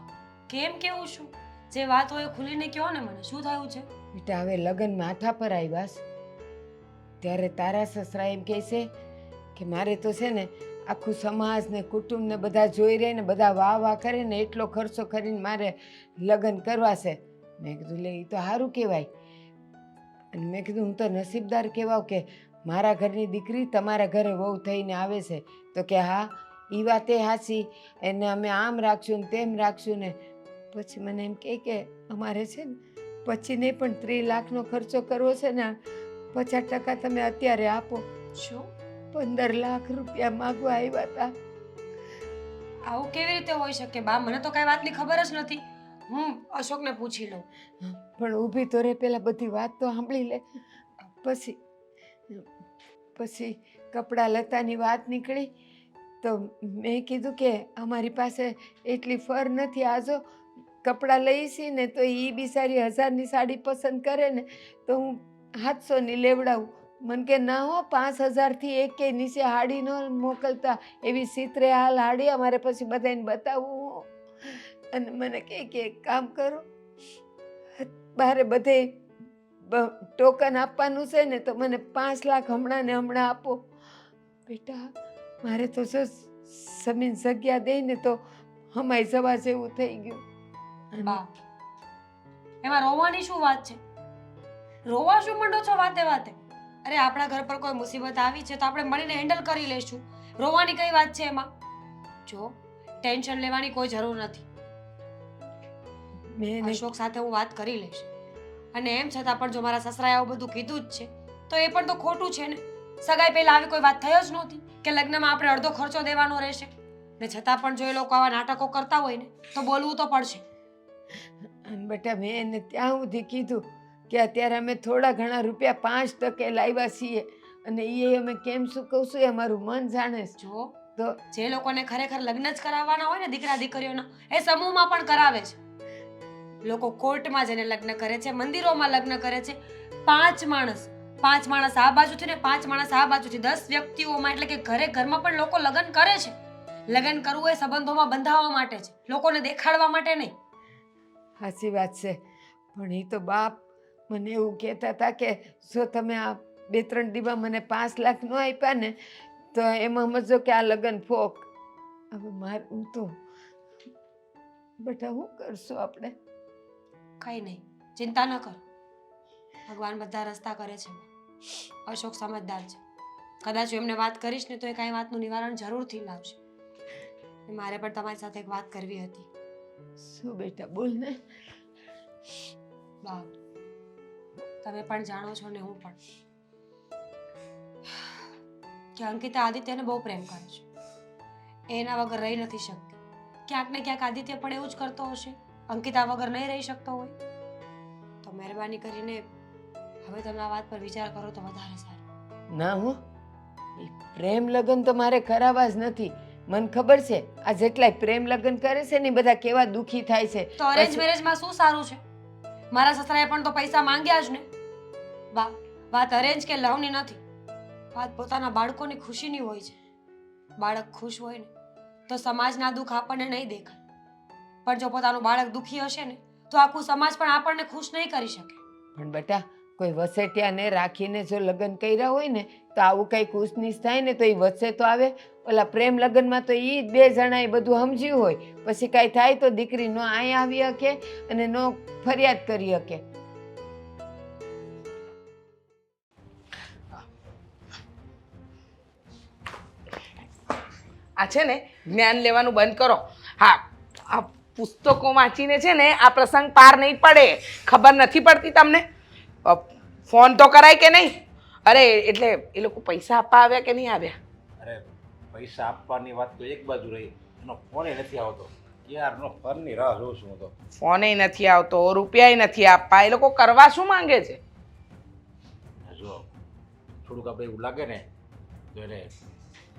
કેમ કેવું છું? જે વાત હોય એ ખુલીને કહો ને મને, શું થયું છે? બેટા હવે લગ્ન માથા પર આવ્યા છે ત્યારે તારા સસરા એમ કહે છે કે મારે તો છે ને આખું સમાજ ને કુટુંબ ને બધા જોઈ રહે ને બધા વાહ વાહ કરે ને એટલો ખર્ચો કરીને મારે લગ્ન કરવા છે. મેં કીધું લે એ તો સારું કહેવાય. અને મેં કીધું હું તો નસીબદાર કહેવાઉં કે મારા ઘરની દીકરી તમારા ઘરે વહુ થઈને આવે છે. તો કે હા એ વાતે સાચી, એને અમે આમ રાખશું ને તેમ રાખશું ને. પછી મને એમ કહે કે અમારે છે ને પછી નહીં પણ 30 લાખનો ખર્ચો કરવો છે ને, 50% તમે અત્યારે આપો. શું? 15 લાખ રૂપિયા માગવા આવ્યા હતા. આવું કેવી રીતે હોઈ શકે બા? મને તો કઈ વાતની ખબર જ નથી. હું અશોકને પૂછી લઉં. પણ ઊભી તો રે, પહેલાં બધી વાત તો સાંભળી લે. પછી કપડાં લતાની વાત નીકળી તો મેં કીધું કે અમારી પાસે એટલી ફર નથી. આ જો કપડાં લઈશી ને તો એ બિચારી 1000ની સાડી પસંદ કરે ને તો હું 700ની લેવડાવું. મને કે ના હો, 5000થી એકે નીચે હાડી ન મોકલતા, એવી સિત્રે હાલ હાડી અમારે પછી બધાને બતાવવું. અને મને કે એક કામ કરો, બારે બધે ટોકન આપવાનું છે ને તો મને 5 લાખ હમણાં ને હમણાં આપો. બેટા મારે તો જો જમીન જગ્યા દે ને તો હમાઈ જવા જેવું થઈ ગયું. બા એમાં રોવાની શું વાત છે? રોવા શું માંડો છો વાતે વાતે? અરે આપણા ઘર પર કોઈ મુસીબત આવી છે તો આપણે મળીને હેન્ડલ કરી લઈશું. રોવાની કઈ વાત છે એમાં? જો ટેન્શન લેવાની કોઈ જરૂર નથી. મેં અશોક સાથે હું વાત કરી લઈશ. અને એમ છતાં પણ જો મારા સસરાએ આવું બધું કીધું જ છે તો એ પણ તો ખોટું છે ને. સગાઈ પહેલા આવી કોઈ વાત થઈ જ નહોતી કે લગ્નમાં આપણે અડધો ખર્ચો દેવાનો રહેશે. ને છતાં પણ જો એ લોકો આવા નાટકો કરતા હોય ને તો બોલવું તો પડશે. અને બેટા મેં એને ત્યાં સુધી કીધું કે અત્યારે અમે થોડા ઘણા રૂપિયા 5% લાવ્યા છીએ અને એ અમે કેમ શું કહું છું એ અમારું મન જાણે છે. જો તો જે લોકોને ખરેખર લગ્ન જ કરાવવાના હોય ને દીકરા દીકરીઓના, એ સમૂહમાં પણ કરાવે છે. લોકો કોર્ટમાં જઈને લગ્ન કરે છે, મંદિરોમાં લગ્ન કરે છે. 5 માણસ આ બાજુથી ને 5 માણસ આ બાજુથી, 10 વ્યક્તિઓમાં, એટલે કે ઘરમાં પણ લોકો લગ્ન કરે છે. લગ્ન કરવું એ સંબંધોમાં બંધાવવા માટે છે, લોકોને દેખાડવા માટે નહીં. સાચી વાત છે. પણ એ તો બાપ મને એવું કહેતા હતા કે જો તમે આ 2-3 દીવા મને 5 લાખ ન આપ્યા ને તો એમાં સમજો કે આ લગ્ન ફોક. હવે મારું તો બેટા શું કરશું આપણે? કંઈ નહીં, ચિંતા ન કર. ભગવાન બધા રસ્તા કરે છે. અશોક સમજદાર છે. કદાચ હું એમને વાત કરીશ ને તો એ કાંઈ વાતનું નિવારણ જરૂરથી લાવશે. મારે પણ તમારી સાથે એક વાત કરવી હતી. શું બેટા બોલ ને. બા, તમે પણ જાણો છો ને હું પણ કે અંકિતા આદિત્યને બહુ પ્રેમ કરે છે. એ એના વગર રહી નથી શકતી. ક્યાંક ને ક્યાંક આદિત્ય પણ એવું જ કરતો હશે. અંકિતા વગર નહીં રહી શકતો હોય. તો મહેરબાની કરીને હવે તમે આ વાત પર વિચાર કરો તો વધારે સારું. ના હું એ પ્રેમ લગ્ન તો મારે કરાવવા જ નથી. મને ખબર છે આ જેટલાય પ્રેમ લગ્ન કરે છે ને એ બધા કેવા દુઃખી થાય છે. તો અરેન્જ મેરેજમાં શું સારું છે? મારા સસરાએ પણ તો પૈસા માંગ્યા જ ને. વાત અરેન્જ કે લવની નથી. વાત પોતાના બાળકોની ખુશીની હોય છે. બાળક ખુશ હોય ને તો સમાજના દુઃખ આપણને નહીં દેખાય. પણ જો પોતાનું બાળક દુઃખી હશે ને તો આખું સમાજ પણ આપણને ખુશ નહીં કરી શકે. પણ બેટા કોઈ વસેટિયાને રાખીને જો લગ્ન કર્યા હોય ને તો આવું કંઈ ખુશનીશ થાય ને તો એ વચ્ચે તો આવે. ઓલા પ્રેમ લગ્નમાં તો એ બે જણા એ બધું સમજ્યું હોય. પછી કાંઈ થાય તો દીકરી નો અહીંયા આવી શકે અને નો ફરિયાદ કરી શકે. આ છે ને જ્ઞાન લેવાનું બંધ કરો. હા, આ પુસ્તકો વાંચીને છે ને આ પ્રસંગ પાર નહીં પડે. ખબર નથી પડતી તમને? ફોન તો કરાય કે નહીં? અરે એટલે એ લોકો પૈસા આપવા આવ્યા કે નહીં આવ્યા? અરે પૈસા આપવાની વાત તો એક બાજુ રહી, એનો ફોને નથી આવતો. યારનો ફોનની રાહ જોઉં છું હું તો. ફોને નથી આવતો, રૂપિયાય નથી આપવા. એ લોકો કરવા શું માંગે છે? જો થોડુંક આપણે એવું લાગે ને તો એને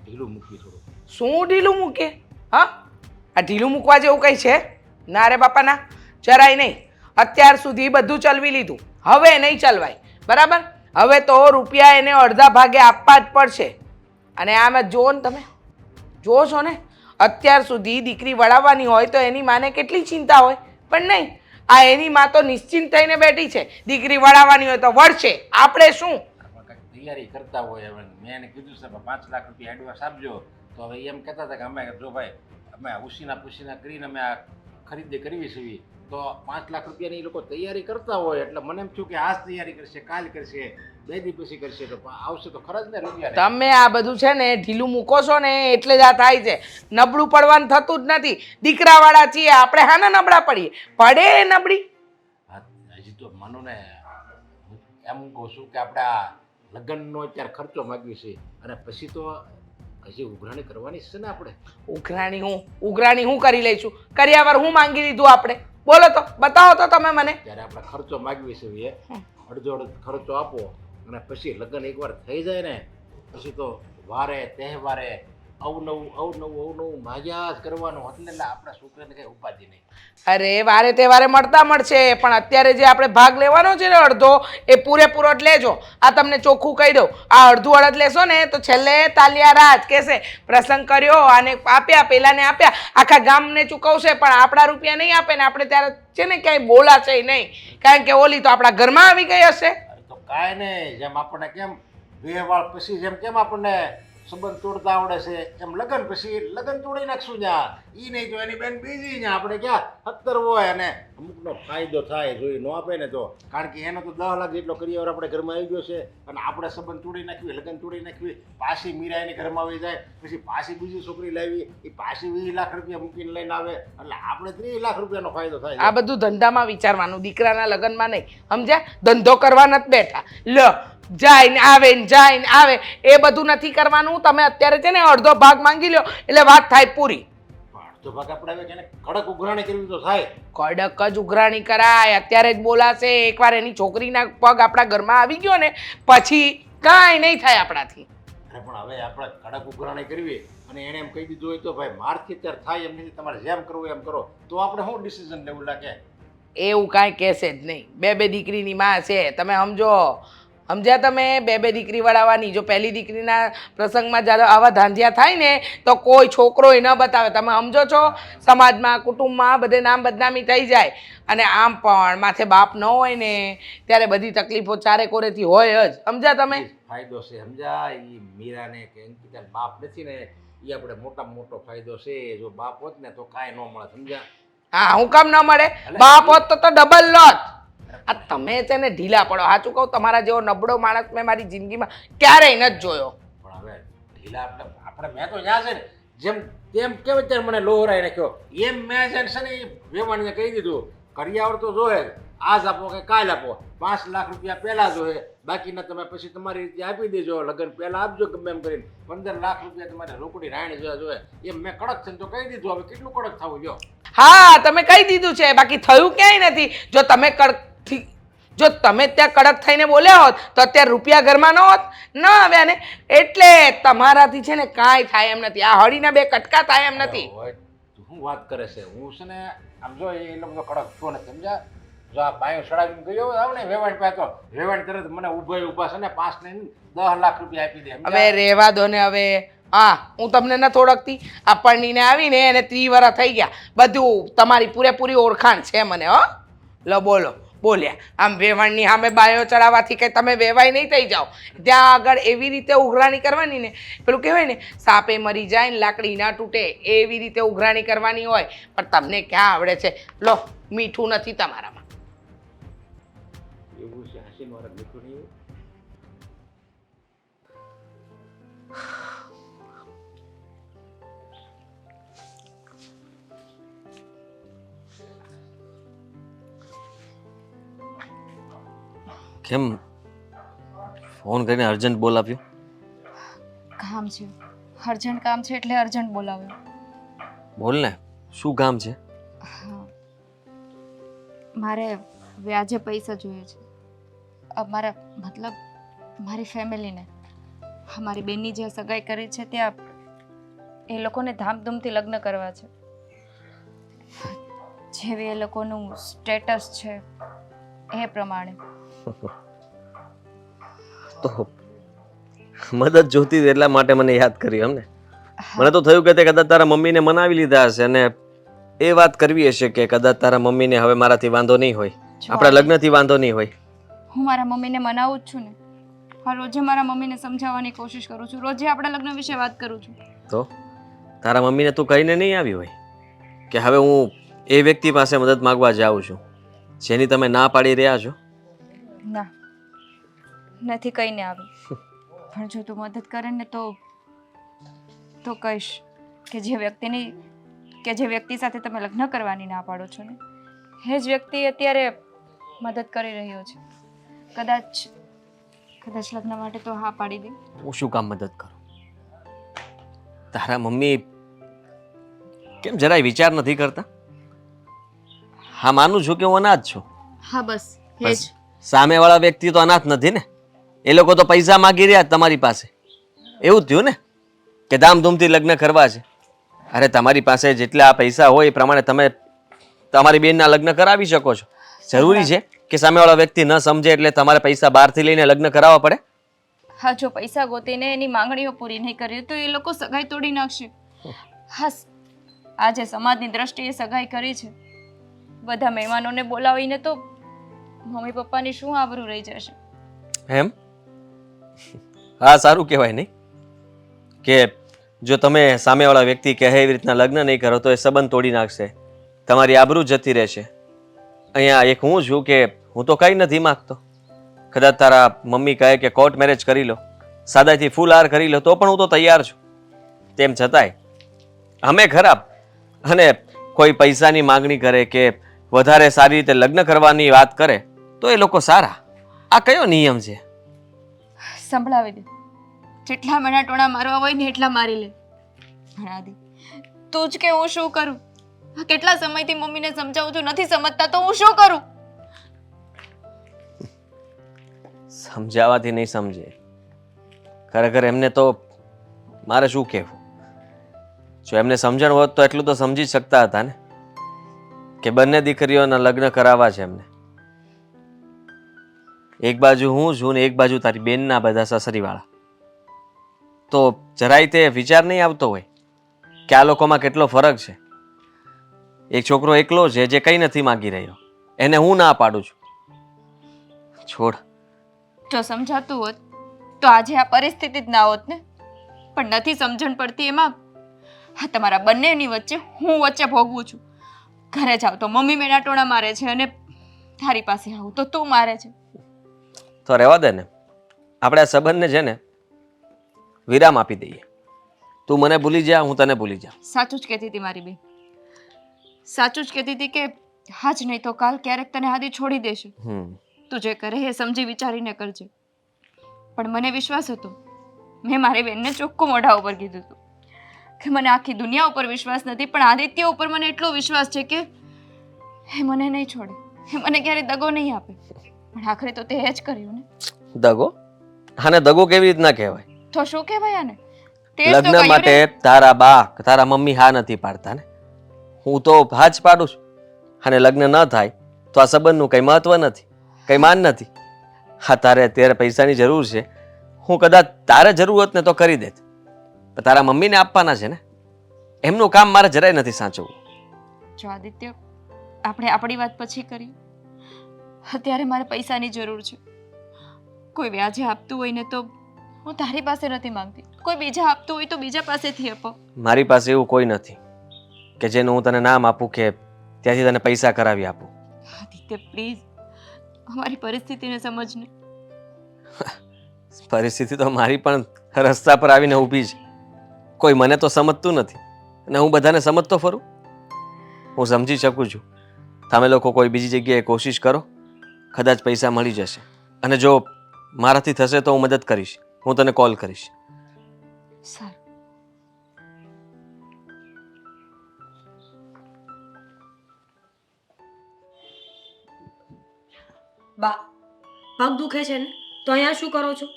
ઢીલું મૂકવી થોડું. શું ઢીલું મૂકે? હા, આ ઢીલું મૂકવા જેવું કંઈ છે? ના રે બાપા ના, જરાય નહીં. અત્યાર સુધી બધું ચલવી લીધું, હવે નહીં ચલવાય. બરાબર? હવે તો રૂપિયા એને અડધા ભાગે આપવા જ પડશે. અને આમ જુઓ ને, તમે જુઓ છો ને, અત્યાર સુધી દીકરી વળાવવાની હોય તો એની માને કેટલી ચિંતા હોય, પણ નહીં. આ એની માં તો નિશ્ચિંત થઈને બેઠી છે. દીકરી વળાવવાની હોય તો વળશે, આપણે શું? કંઈક તૈયારી કરતા હોય. હવે મેં એને કીધું છે 5 લાખ રૂપિયા એડવાન્સ આપજો. તો હવે એમ કહેતા હતા કે અમે જો ભાઈ અમે ઉસીના કરીને અમે આ ખરીદી કરવી છે, તો 5 લાખ રૂપિયાની એ લોકો તૈયારી કરતા હોય. એટલે મને એમ થયું કે આજ તૈયારી કરશે, કાલ કરશે, 2 દી પછી કરશે, તો આવશે તો ખરા જ ને રૂપિયા. તમે આ બધું છે ને ઢીલું મૂકો છો ને એટલે જ આ થાય છે. નબળું પડવાનું થતું જ નથી. દીકરાવાળા છીએ આપણે, હાના નબળા પડીએ? પડે નબળી? હજી તો માનો ને એમ કહું છું કે આપણે આ લગ્નનો અત્યારે ખર્ચો માગ્યો છે અને પછી તો હજી ઉઘરાણી કરવાની છે ને આપણે. ઉઘરાણી હું કરી લઈશું? કર્યાવર હું માંગી લીધું આપણે? બોલો તો, બતાવો તો તમે મને. ત્યારે આપણે ખર્ચો માગવી છે, અડધો ખર્ચો આપો અને પછી લગ્ન એકવાર થઈ જાય ને પછી તો વારે તહેવારે અવનવું માગ્યા જ કરવાનું. એટલે આપણા છોકરાને કઈ ઉપાધિ નહીં. અરે વારે તહેવારે મળશે, પણ અત્યારે જે આપણે ભાગ લેવાનો છે ને અડધો, એ પૂરેપૂરો જ લેજો. આ તમને ચોખ્ખું કહી દઉં, આ અડધું અડધ લેશો ને તો છેલ્લે તાલિયા રાજ કહેશે પ્રસંગ કર્યો અને આપ્યા, પેલાને આપ્યા, આખા ગામને ચૂકવશે, પણ આપણા રૂપિયા નહીં આપે ને આપણે ત્યારે છે ને ક્યાંય બોલાશે નહીં. કારણ કે ઓલી તો આપણા ઘરમાં આવી ગઈ હશે. અરે તો કાંઈ નહીં, જેમ આપણને કેમ વેવાળ પછી જેમ આપણને સંબંધ તોડતા આવડે છે એમ લગ્ન પછી લગ્ન તોડી નાખશું. જ્યાં ઈ નહીં તો એની બેન બીજી, જ્યાં આપણે ક્યાં 70 હોય અને અમુકનો ફાયદો થાય. જો ન આપે ને તો, કારણ કે એનો તો 10 લાખ જેટલો કરિયાવર આપણે ઘરમાં આવી ગયો છે અને આપણે સંબંધ તોડી નાખવી, લગ્ન તોડી નાખવી, પાછી મીરા એની ઘરમાં આવી જાય, પછી પાછી બીજી છોકરી લાવી, એ પાછી 20 લાખ રૂપિયા મૂકીને લઈને આવે, એટલે આપણે 30 લાખ રૂપિયાનો ફાયદો થાય. આ બધું ધંધામાં વિચારવાનું, દીકરાના લગ્નમાં નહીં, સમજ્યા? ધંધો કરવા નથી બેઠા. લ જાય ને આવે એ બધું નથી કરવાનું. તમે અત્યારે છે ને અડધો ભાગ માંગી લો એટલે વાત થાય પૂરી. અડધો ભાગ આપણે હવે એને કડક ઉઘરાણી કરવી તો થાય. કડક જ ઉઘરાણી કરાય, અત્યારે જ બોલાશે. એકવાર એની છોકરીના પગ આપણા ઘરમાં આવી ગયો ને પછી કાંઈ નહીં થાય આપણાથી. અરે પણ હવે આપણે કડક ઉઘરાણી કરવી અને એને એમ કહી દીધું હોય તો ભાઈ મારથી ત્યારે થાય એમ નથી, તમારે જેમ કરવું એમ કરો, તો આપણે શું ડિસિઝન લેવું લાગે? એવું કાંઈ કહેશે જ નહીં. બે દીકરીની માં છે, તમે સમજો. સમજ્યા તમે? બે દીકરી વળાવવાની. જો પહેલી દીકરીના પ્રસંગમાં જ્યારે આવા ધાંધિયા થાય ને તો કોઈ છોકરોય ન બતાવે. તમે સમજો છો? સમાજમાં, કુટુંબમાં બધે નામ બદનામી થઈ જાય. અને આમ પણ માથે બાપ ન હોય ને ત્યારે બધી તકલીફો ચારે કોરેથી હોય જ. સમજ્યા તમે? ફાયદો છે સમજા. એ મીરાને કે અંકિતાને બાપ નથી ને, એ આપણે મોટામાં મોટો ફાયદો છે. જો બાપ હોત ને તો કાંઈ ન મળે સમજ્યા. હા, હું કામ ન મળે? બાપ હોત તો ડબલ લોત. આ તમે છે ને ઢીલા પડો. સાચું કહું, તમારા જેવો નબળો માણસ મેં મારી જિંદગીમાં ક્યારેય નથી જોયો. પણ હવે ઢીલા આપણે મેં તો ત્યાં છે ને જેમ તેમ કેમ ત્યારે મને લોહરાઈ નાખ્યો એમ મેં છે ને વેવાણીને કહી દીધું કરિયાવર તો જોયે આજ આપો કે કાલ આપો. 5 લાખ રૂપિયા પહેલા જોઈએ, બાકીના તમે પછી તમારી રીતે આપી દેજો. લગ્ન પહેલા આપજો ગમે એમ કરીને. 15 લાખ રૂપિયા તમારે રોકડી રાણી જોઈએ એમ મેં કડક થઈને તો કહી દીધું. હવે કેટલું કડક થવું જો? હા, તમે કહી દીધું છે, બાકી થયું ક્યાંય નથી. જો તમે ત્યાં કડક થઈને બોલ્યા હોત તો અત્યારે રૂપિયા ઘરમાં ન હોત, ન આવ્યા ને. એટલે તમારાથી છે ને કાંઈ થાય એમ નથી. આ હળીના 2 કટકા થાય એમ નથી. શું વાત કરે છે? હું છે ને આમ જો એટલો બધો કડક છો ને સમજા. જો આ બાયો સડાવીને ગયો આવ ને વેવાણ પાસે તો વેવાણ તરત મને ઊભા છે ને 5 ને 10 લાખ રૂપિયા આપી દે. હવે રહેવા દો ને હવે. હા, હું તમને નથી ઓળખતી. આ પરણીને આવીને એને 30 વર્ષ થઈ ગયા. બધું તમારી પૂરેપૂરી ઓળખાણ છે મને. હો લો બોલો બોલ્યા. આમ વેવાણની સામે બાયો ચડાવવાથી કંઈ તમે વેવાય નહીં થઈ જાઓ. ત્યાં આગળ એવી રીતે ઉઘરાણી કરવાની ને, પેલું કહેવાય ને સાપે મરી જાય ને લાકડી ના તૂટે, એવી રીતે ઉઘરાણી કરવાની હોય. પણ તમને ક્યાં આવડે છે? લો, મીઠું નથી તમારામાં. એવું છે હસી મારા મીઠું નહીં. કેમ ફોન કરીને અર્જન્ટ બોલાવ્યો? કામ છે, અર્જન્ટ કામ છે એટલે અર્જન્ટ બોલાવ્યો. બોલ ને, શું કામ છે? હા, મારે વ્યાજે પૈસા જોઈએ છે. મારા મતલબ મારી ફેમિલીને, મારી બેનની જે સગાઈ કરી છે ત્યાં એ લોકોને ધામધૂમથી લગ્ન કરવા છે. જેવી એ લોકોનું સ્ટેટસ છે એ પ્રમાણે. તો મદદ જોતી હતી એટલા માટે મને યાદ કરી એમ ને? મને તો થયું કે તે કદાચ તારા મમ્મીને મનાવી લીધા હશે અને એ વાત કરવી હશે કે કદાચ તારા મમ્મીને હવે મારાથી વાંધો નહીં હોય, આપણા લગ્નથી વાંધો નહીં હોય. હું મારા મમ્મીને મનાવું જ છું ને. હા, રોજે મારા મમ્મીને સમજાવવાની કોશિશ કરું છું. રોજે આપણા લગ્ન વિશે વાત કરું છું. તો તારા મમ્મીને તું કહીને નહીં આવી હોય કે હવે હું એ વ્યક્તિ પાસે મદદ માંગવા જાઉં છું જેની તમે ના પાડી રહ્યા છો? ના, નથી કહીને આવી. પણ જો તું મદદ કરે ને તો કહીશ કે જે વ્યક્તિ સાથે તમે લગ્ન કરવાની ના પાડો છો ને એ જ વ્યક્તિ અત્યારે મદદ કરી રહ્યો છે. કદાચ લગ્ન માટે તો હા પાડી દે. હું શું કામ મદદ કરું? તારા મમ્મી કેમ જરાય વિચાર નથી કરતા? હા, માનું છું કે હું અનાથ છું. હા, બસ એ જ. સામેવાળા વ્યક્તિ તો અનાથ નથી ને. એ લોકો તો પૈસા માગી રહ્યા તમારી પાસે. એવું થયું ને કે ધામધૂમથી લગ્ન કરવા છે. અરે તમારી પાસે જેટલા પૈસા હોય એ પ્રમાણે તમે તમારી બેનના લગ્ન કરાવી શકો છો. જરૂરી છે કે સામેવાળા વ્યક્તિ ન સમજે એટલે તમારે પૈસા બહારથી લઈને લગ્ન કરાવવા પડે? હા, જો પૈસા ગોતીને એની માંગણીઓ પૂરી નહીં કરી તો એ લોકો સગાઈ તોડી નાખશે. હા, આજે સમાજની દ્રષ્ટિએ સગાઈ કરી છે. બધા મહેમાનોને બોલાવીને તો મમ્મી પપ્પાની શું આબરૂ રહી જશે. એમ? હા, સારું કહેવાય નહીં કે જો તમે સામેવાળા વ્યક્તિ કહે એવી રીતના લગ્ન નહીં કરો તો એ સંબંધ તોડી નાખશે, તમારી આબરૂ જતી રહેશે. અહીંયા એક હું છું કે હું તો કંઈ નથી માગતો. કદાચ તારા મમ્મી કહે કે કોર્ટ મેરેજ કરી લો, સાદાઈથી ફૂલ હાર કરી લો તો પણ હું તો તૈયાર છું. તેમ છતાંય અમે ખરાબ અને કોઈ પૈસાની માગણી કરે કે વધારે સારી રીતે લગ્ન કરવાની વાત કરે તો એ લોકો સારા. આ કયો નિયમ છે? સંભળાવી દે. જેટલા મના ટોણા મારવા હોય ને એટલા મારી લે. ભણાદી તું જ કે હું શું કરું? કેટલા સમયથી મમ્મીને સમજાવું છું, નથી સમજતા તો હું શું કરું? સમજાવવાથી નહીં સમજે. ખરેખર એમને તો મારે શું કહેવું? જો એમને સમજણ હોત તો એટલું તો સમજી શકતા હતા ને કે બંને દીકરીઓના લગ્ન કરાવવા છે એમને. એક બાજુ હું છું ને એક બાજુ તારી બેનના બધા સસરીવાળા. તો જરાય તે વિચાર નહીં આવતો હોય કે આ લોકોમાં કેટલો ફરક છે. એક છોકરો એકલો છે જે કંઈ નથી માગી રહ્યો, એને હું ના પાડું છું. છોડ. જો સમજાતું હોત તો આજે આ પરિસ્થિતિ જ ના હોત ને. પણ નથી સમજણ પડતી એમાં. હા, તમારા બંનેની વચ્ચે હું વચ્ચે ભોગવું છું. ઘરે જાવ તો મમ્મી મેનાટોણા મારે છે અને તારી પાસે આવું તો તું મારે છે. તો રહેવા દે ને, આપણે આ સંબંધને છે ને વિરામ આપી દઈએ. તું મને ભૂલી જા, હું તને ભૂલી જાઉં. સાચું જ કહેતી હતી મારી બેન. સાચું જ કહેતી હતી કે આજ નહીં તો કાલ ક્યારેક તને આદિ છોડી દેશે. તું જે કરે એ સમજી વિચારીને કરજે. પણ મને વિશ્વાસ હતો. મેં મારી બેનને ચોખ્ખું મોઢા ઉપર કીધું હતું કે મને આખી દુનિયા ઉપર વિશ્વાસ નથી, પણ આદિત્ય ઉપર મને એટલો વિશ્વાસ છે કે એ મને નહીં છોડે, એ મને ક્યારેય દગો નહીં આપે. પણ આખરે તો તે જ કર્યું ને. દગો? આને દગો કેવી રીતના કહેવાય? તો શું કહેવાય આને? તે જ તો લગ્ન કહ્યું ને. માટે તારા બા તારા મમ્મી હા નથી પાડતા ને, હું તો હા જ પાડું છું. અને લગ્ન ન થાય તો આ સંબંધનું કંઈ મહત્વ નથી, કંઈ માન નથી. હા, તારે અત્યારે પૈસાની જરૂર છે, હું કદાચ તારે જરૂર હોત ને તો કરી દેત, પણ તારા મમ્મીને આપવાના છે ને, એમનું કામ મારે જરાય નથી સાચવવું. જો આદિત્ય, આપણે આપણી વાત પછી કરીએ. અત્યારે મારે પૈસાની જરૂર છે. કોઈ વ્યાજે આપતું હોય ને તો હું તારી પાસે નથી માંગતી, કોઈ બીજા આપતું હોય તો બીજા પાસેથી આપો. મારી પાસે એવું કોઈ નથી કે જેનું હું તને નામ આપું કે ત્યાંથી તને પૈસા કરાવી આપું. આદિત્ય પ્લીઝ, અમારી પરિસ્થિતિને સમજને. પરિસ્થિતિ તો મારી પણ રસ્તા પર આવીને ઊભી છે. કોઈ મને તો સમજતું નથી અને હું બધાને સમજતો ફરું. હું સમજી શકું છું તમે લોકો કોઈ બીજી જગ્યાએ કોશિશ કરો, કદાચ પૈસા મળી જશે. અને જો મારાથી થશે તો હું મદદ કરીશ, હું તને કોલ કરીશ. સારું. બા, પગ દુખે છે ને તો અહીંયા શું કરો છો?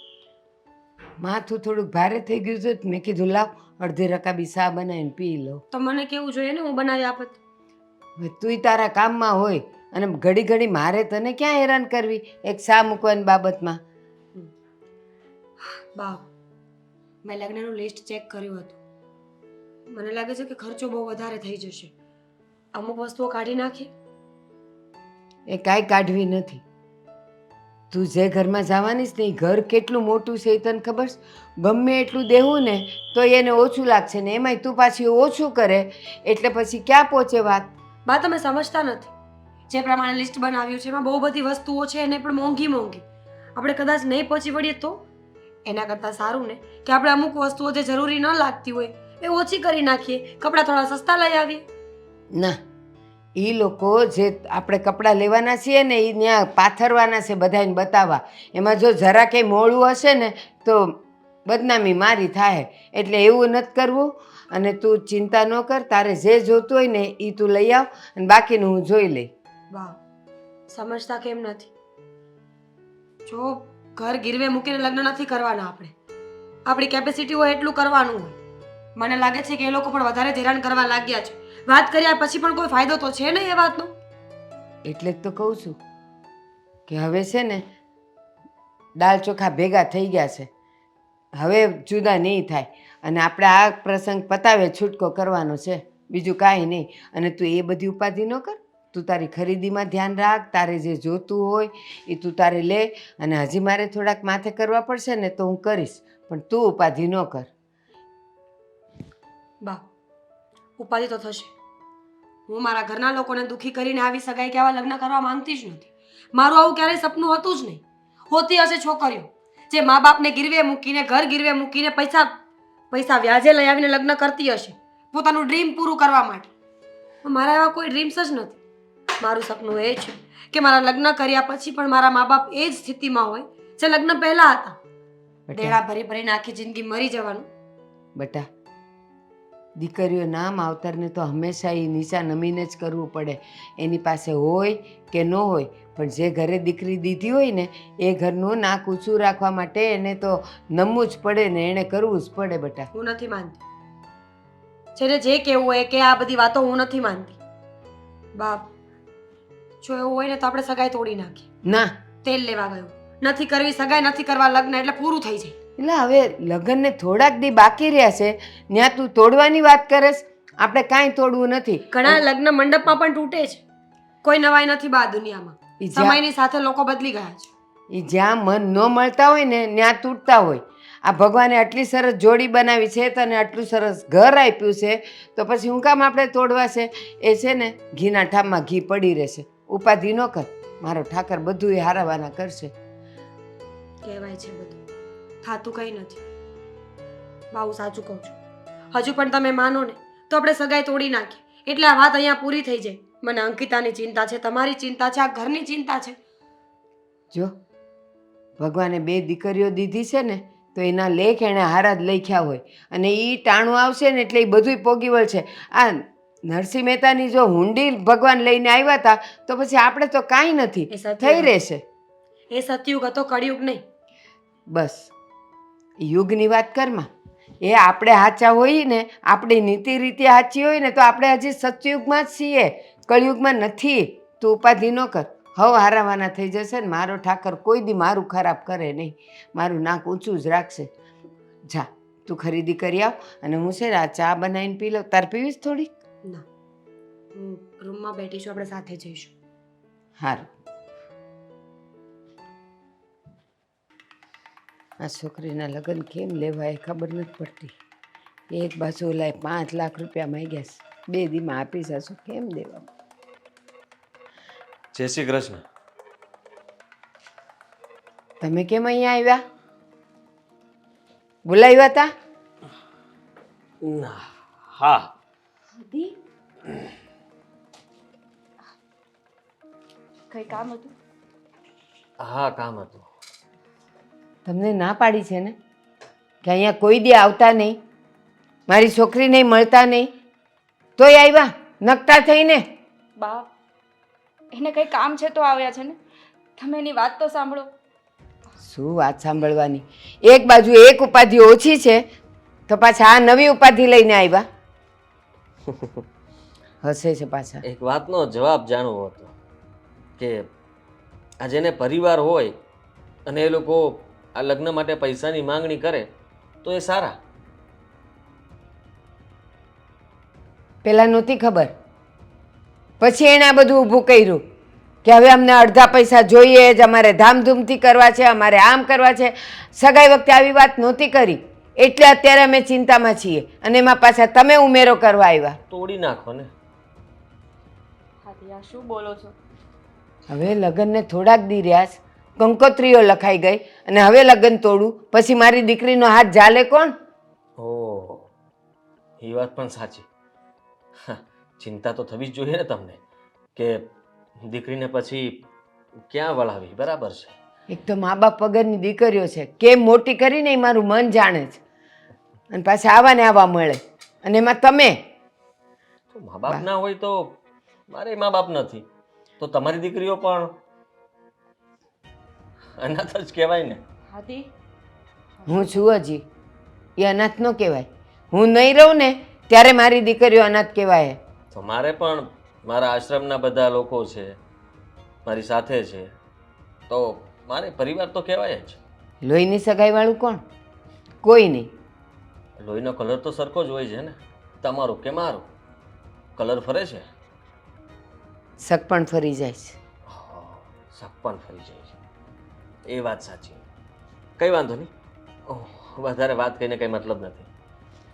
માથું થોડુંક ભારે થઈ ગયું છે તો મેં કીધું લાવ અડધી રકાબી ચા બનાવીને પી લઉં. તો મને કેવું જોઈએ ને, હું બનાવી આપત. હવે તુંય તારા કામમાં હોય અને ઘડી ઘડી મારે તને ક્યાં હેરાન કરવી એક ચા મૂકવાની બાબતમાં. બા, મેં લગ્નનું લિસ્ટ ચેક કર્યું હતું. મને લાગે છે કે ખર્ચો બહુ વધારે થઈ જશે. અમુક વસ્તુઓ કાઢી નાખી. એ કાંઈ કાઢવી નથી. તું જે ઘરમાં જવાની છે ને એ ઘર કેટલું મોટું છે એ તને ખબર છે? ગમે એટલું દેવું ને તો એને ઓછું લાગશે ને એમાંય તું પાછી ઓછું કરે એટલે પછી ક્યાં પહોંચે વાત. બા, તમે સમજતા નથી. જે પ્રમાણે લિસ્ટ બનાવ્યું છે એમાં બહુ બધી વસ્તુઓ છે એને પણ મોંઘી મોંઘી. આપણે કદાચ નહીં પહોંચી વળીએ તો એના કરતાં સારું ને કે આપણે અમુક વસ્તુઓ જે જરૂરી ન લાગતી હોય એ ઓછી કરી નાખીએ, કપડાં થોડા સસ્તા લઈ આવીએ. ના, એ લોકો જે આપણે કપડાં લેવાના છીએ ને એ ત્યાં પાથરવાના છે બધાને બતાવવા. એમાં જો જરા કંઈ મોડું હશે ને તો બદનામી મારી થાય. એટલે એવું નથી કરવું. અને તું ચિંતા ન કર, તારે જે જોતું હોય ને એ તું લઈ આવ અને બાકીનું હું જોઈ લઈ. વાહ, સમજતા કેમ નથી? જો ઘર ગીરવે મૂકીને લગ્ન નથી કરવાના આપણે. આપણી કેપેસિટી હોય એટલું કરવાનું હોય. મને લાગે છે કે એ લોકો પણ વધારે હેરાન કરવા લાગ્યા છે. વાત કર્યા પછી પણ કોઈ ફાયદો તો છે નહીં એ વાતનો. એટલે જ તો કહું છું કે હવે છે ને દાળ ચોખા ભેગા થઈ ગયા છે, હવે જુદા નહીં થાય. અને આપણે આ પ્રસંગ પતાવે છૂટકો કરવાનો છે, બીજું કાંઈ નહીં. અને તું એ બધી ઉપાધિ ન કર, તું તારી ખરીદીમાં ધ્યાન રાખ. તારે જે જોતું હોય એ તું તારે લે. અને હજી મારે થોડાક માથે કરવા પડશે ને તો હું કરીશ, પણ તું ઉપાધિ ન કર. બા, ઉપાધિ તો થશે. હું મારા ઘરના લોકોને દુઃખી કરીને આવી શકાય કે આવા લગ્ન કરવા માંગતી જ નથી. મારું આવું ક્યારેય સપનું હતું જ નહીં. હોતી હશે છોકરીઓ જે મા બાપને ગીરવે મૂકીને, ઘર ગીરવે મૂકીને પૈસા વ્યાજે લઈ આવીને લગ્ન કરતી હશે પોતાનું ડ્રીમ પૂરું કરવા માટે. મારા એવા કોઈ ડ્રીમ્સ જ નથી. મારું સપનું એ છે કે મારા લગ્ન કર્યા પછી પણ મારા મા બાપ એ જ સ્થિતિમાં હોય જે લગ્ન પહેલા હતા. દેડા ભરી ભરીને આખી જિંદગી મરી જવાનું. બેટા, દીકરીઓ ના માવતરને તો હંમેશા એ નીચા નમીને જ કરવું પડે. એની પાસે હોય કે ન હોય, પણ જે ઘરે દીકરી દીધી હોય ને એ ઘરનું નાક ઊંચું રાખવા માટે એને તો નમવું જ પડે ને એણે કરવું જ પડે. બેટા, હું નથી માનતી. જેને જે કહેવું હોય કે આ બધી વાતો હું નથી માનતી. બાપ, જો એવું હોય ને તો આપણે સગાઈ તોડી નાખીએ. ના, તેલ લેવા ગયો નથી કરવી સગાઈ, નથી કરવા લગ્ન, એટલે પૂરું થઈ જાય. એટલે હવે લગ્નને થોડાક દી બાકી રહ્યા છે ત્યાં તું તોડવાની વાત કરેશ? આપણે કાંઈ તોડવું નથી. ઘણા લગ્ન મંડપમાં પણ તૂટે છે. કોઈ નવાઈ નથી બા દુનિયામાં. ઈ જ્યાં- સમયની સાથે લોકો બદલી ગયા છે. એ જ્યાં મન ન મળતા હોય ને ત્યાં તૂટતા હોય. આ ભગવાને આટલી સરસ જોડી બનાવી છે, તને આટલું સરસ ઘર આપ્યું છે, તો પછી હું કામ આપણે તોડવા છે? એ છે ને ઘીના ઠામમાં ઘી પડી રહેશે. ઉપાધિ ન કર, મારો ઠાકર બધું એ હારાવાના કરશે. કહેવાય છે બધું થાતું કંઈ નથી. બા હું સાચું કહું છું. હજુ પણ તમે માનો ને તો આપણે સગાઈ તોડી નાખીએ, એટલે આ વાત અહીંયા પૂરી થઈ જાય. મને અંકિતાની ચિંતા છે, તમારી ચિંતા છે, આ ઘરની ચિંતા છે. જો ભગવાને 2 દીકરીઓ દીધી છે ને, તો એના લેખ એણે હારા જ લખ્યા હોય, અને એ ટાણું આવશે ને એટલે એ બધુંય પોગી વળશે. આ નરસિંહ મહેતાની જો હુંડી ભગવાન લઈને આવ્યા હતા, તો પછી આપણે તો કાંઈ નથી, એ સત્ય થઈ વાત. રહેશે. એ સતયુગ હતો, કળિયુગ નહીં. બસ યુગની વાત કરમાં. એ આપણે સાચા હોઈએ ને, આપણી નીતિ રીતે સાચી હોય ને, તો આપણે હજી સતયુગમાં જ છીએ, કળિયુગમાં નથી. તું ઉપાધિ ન કર, હવ હારાવાના થઈ જશે ને. મારો ઠાકર કોઈ દી મારું ખરાબ કરે નહીં, મારું નાક ઊંચું જ રાખશે. જા તું ખરીદી કરી આવ, અને હું છે ને આ ચા બનાવીને પી લઉં. તાર પીવીશ થોડીક? ના, હું રૂમમાં બેઠી છું, આપણે સાથે જઈશું. સારું. આ છોકરીના લગ્ન કેમ લેવાય ખબર નથી પડતી. એક બાજુ ઓલાય 5 લાખ રૂપિયા માંગ્યા છે, 2 દીમાં આપી જશું, કેમ દેવા? જય શ્રી કૃષ્ણ. તમે કેમ અહીંયા આવ્યા? બોલાવ્યા હતા? હા, કઈ કામ હતું? હા કામ હતું. તમને ના પાડી છે ને કે અહીંયા કોઈ દી આવતા નહીં, મારી છોકરીને મળતા નહીં, તોય આવ્યા નકટા થઈને? બા, એને કઈ કામ છે તો આવ્યા છે ને. તમે એની વાત તો સાંભળો. શું વાત સાંભળવાની? એક બાજુ એક ઉપાધિ ઓછી છે, તો પાછા આ નવી ઉપાધિ લઈને આવ્યા. હસે છે પાછા. એક વાતનો જવાબ જાણવો હતો કે આ જેને પરિવાર હોય અને એ લોકો આ લગ્ન માટે પૈસાની માંગણી કરે તો એ સારા. પેલા નહોતી ખબર, પછી એણે આ બધું ઊભું કર્યું કે હવે અમને અડધા પૈસા જોઈએ જ, અમારે ધામધૂમથી કરવા છે, અમારે આમ કરવા છે. સગાઈ વખતે આવી વાત નહોતી કરી, એટલે અત્યારે અમે ચિંતામાં છીએ, અને એમાં પાછા તમે ઉમેરો કરવા આવ્યા. તોડી નાખો ને. હાથી, આ શું બોલો છો? હવે લગ્નને થોડાક દી રહ્યા છે, કંકોત્રીઓ લખાઈ ગઈ, અને હવે લગ્ન તોડું, પછી મારી દીકરીનો હાથ ઝાલે કોણ? ઓ, એ વાત પણ સાચી. હા, ચિંતા તો થવી જ જોઈએ ને તમને કે દીકરીને પછી ક્યાં વળાવી. બરાબર છે. એક તો મા બાપ વગરની દીકરીઓ છે, કેમ મોટી કરીને એ મારું મન જાણે છે, અને પાછા આવા ને આવા મળે, અને એમાં તમે. તો મા બાપ ના હોય તો મારે મા બાપ નથી, તો તમારી દીકરીઓ પણ અનાથ જ કહેવાય ને. હાથી, હું છું હજી, એ અનાથ ન કહેવાય. હું નહીં રહું ને ત્યારે મારી દીકરીઓ અનાથ કહેવાય. તો મારે પણ મારા આશ્રમના બધા લોકો છે, મારી સાથે છે, તો મારે પરિવાર તો કહેવાય જ. લોહીની સગાઈવાળું કોણ? કોઈ નહીં. લોહીનો કલર તો સરખો જ હોય છે ને, તમારું કે મારું. કલર ફરે છે, શક પણ ફરી જાય છે. શક પણ ફરી જાય છે. એ વાત સાચી. કંઈ વાંધો નહીં. ઓહ, વધારે વાત કરીને કંઈ મતલબ નથી.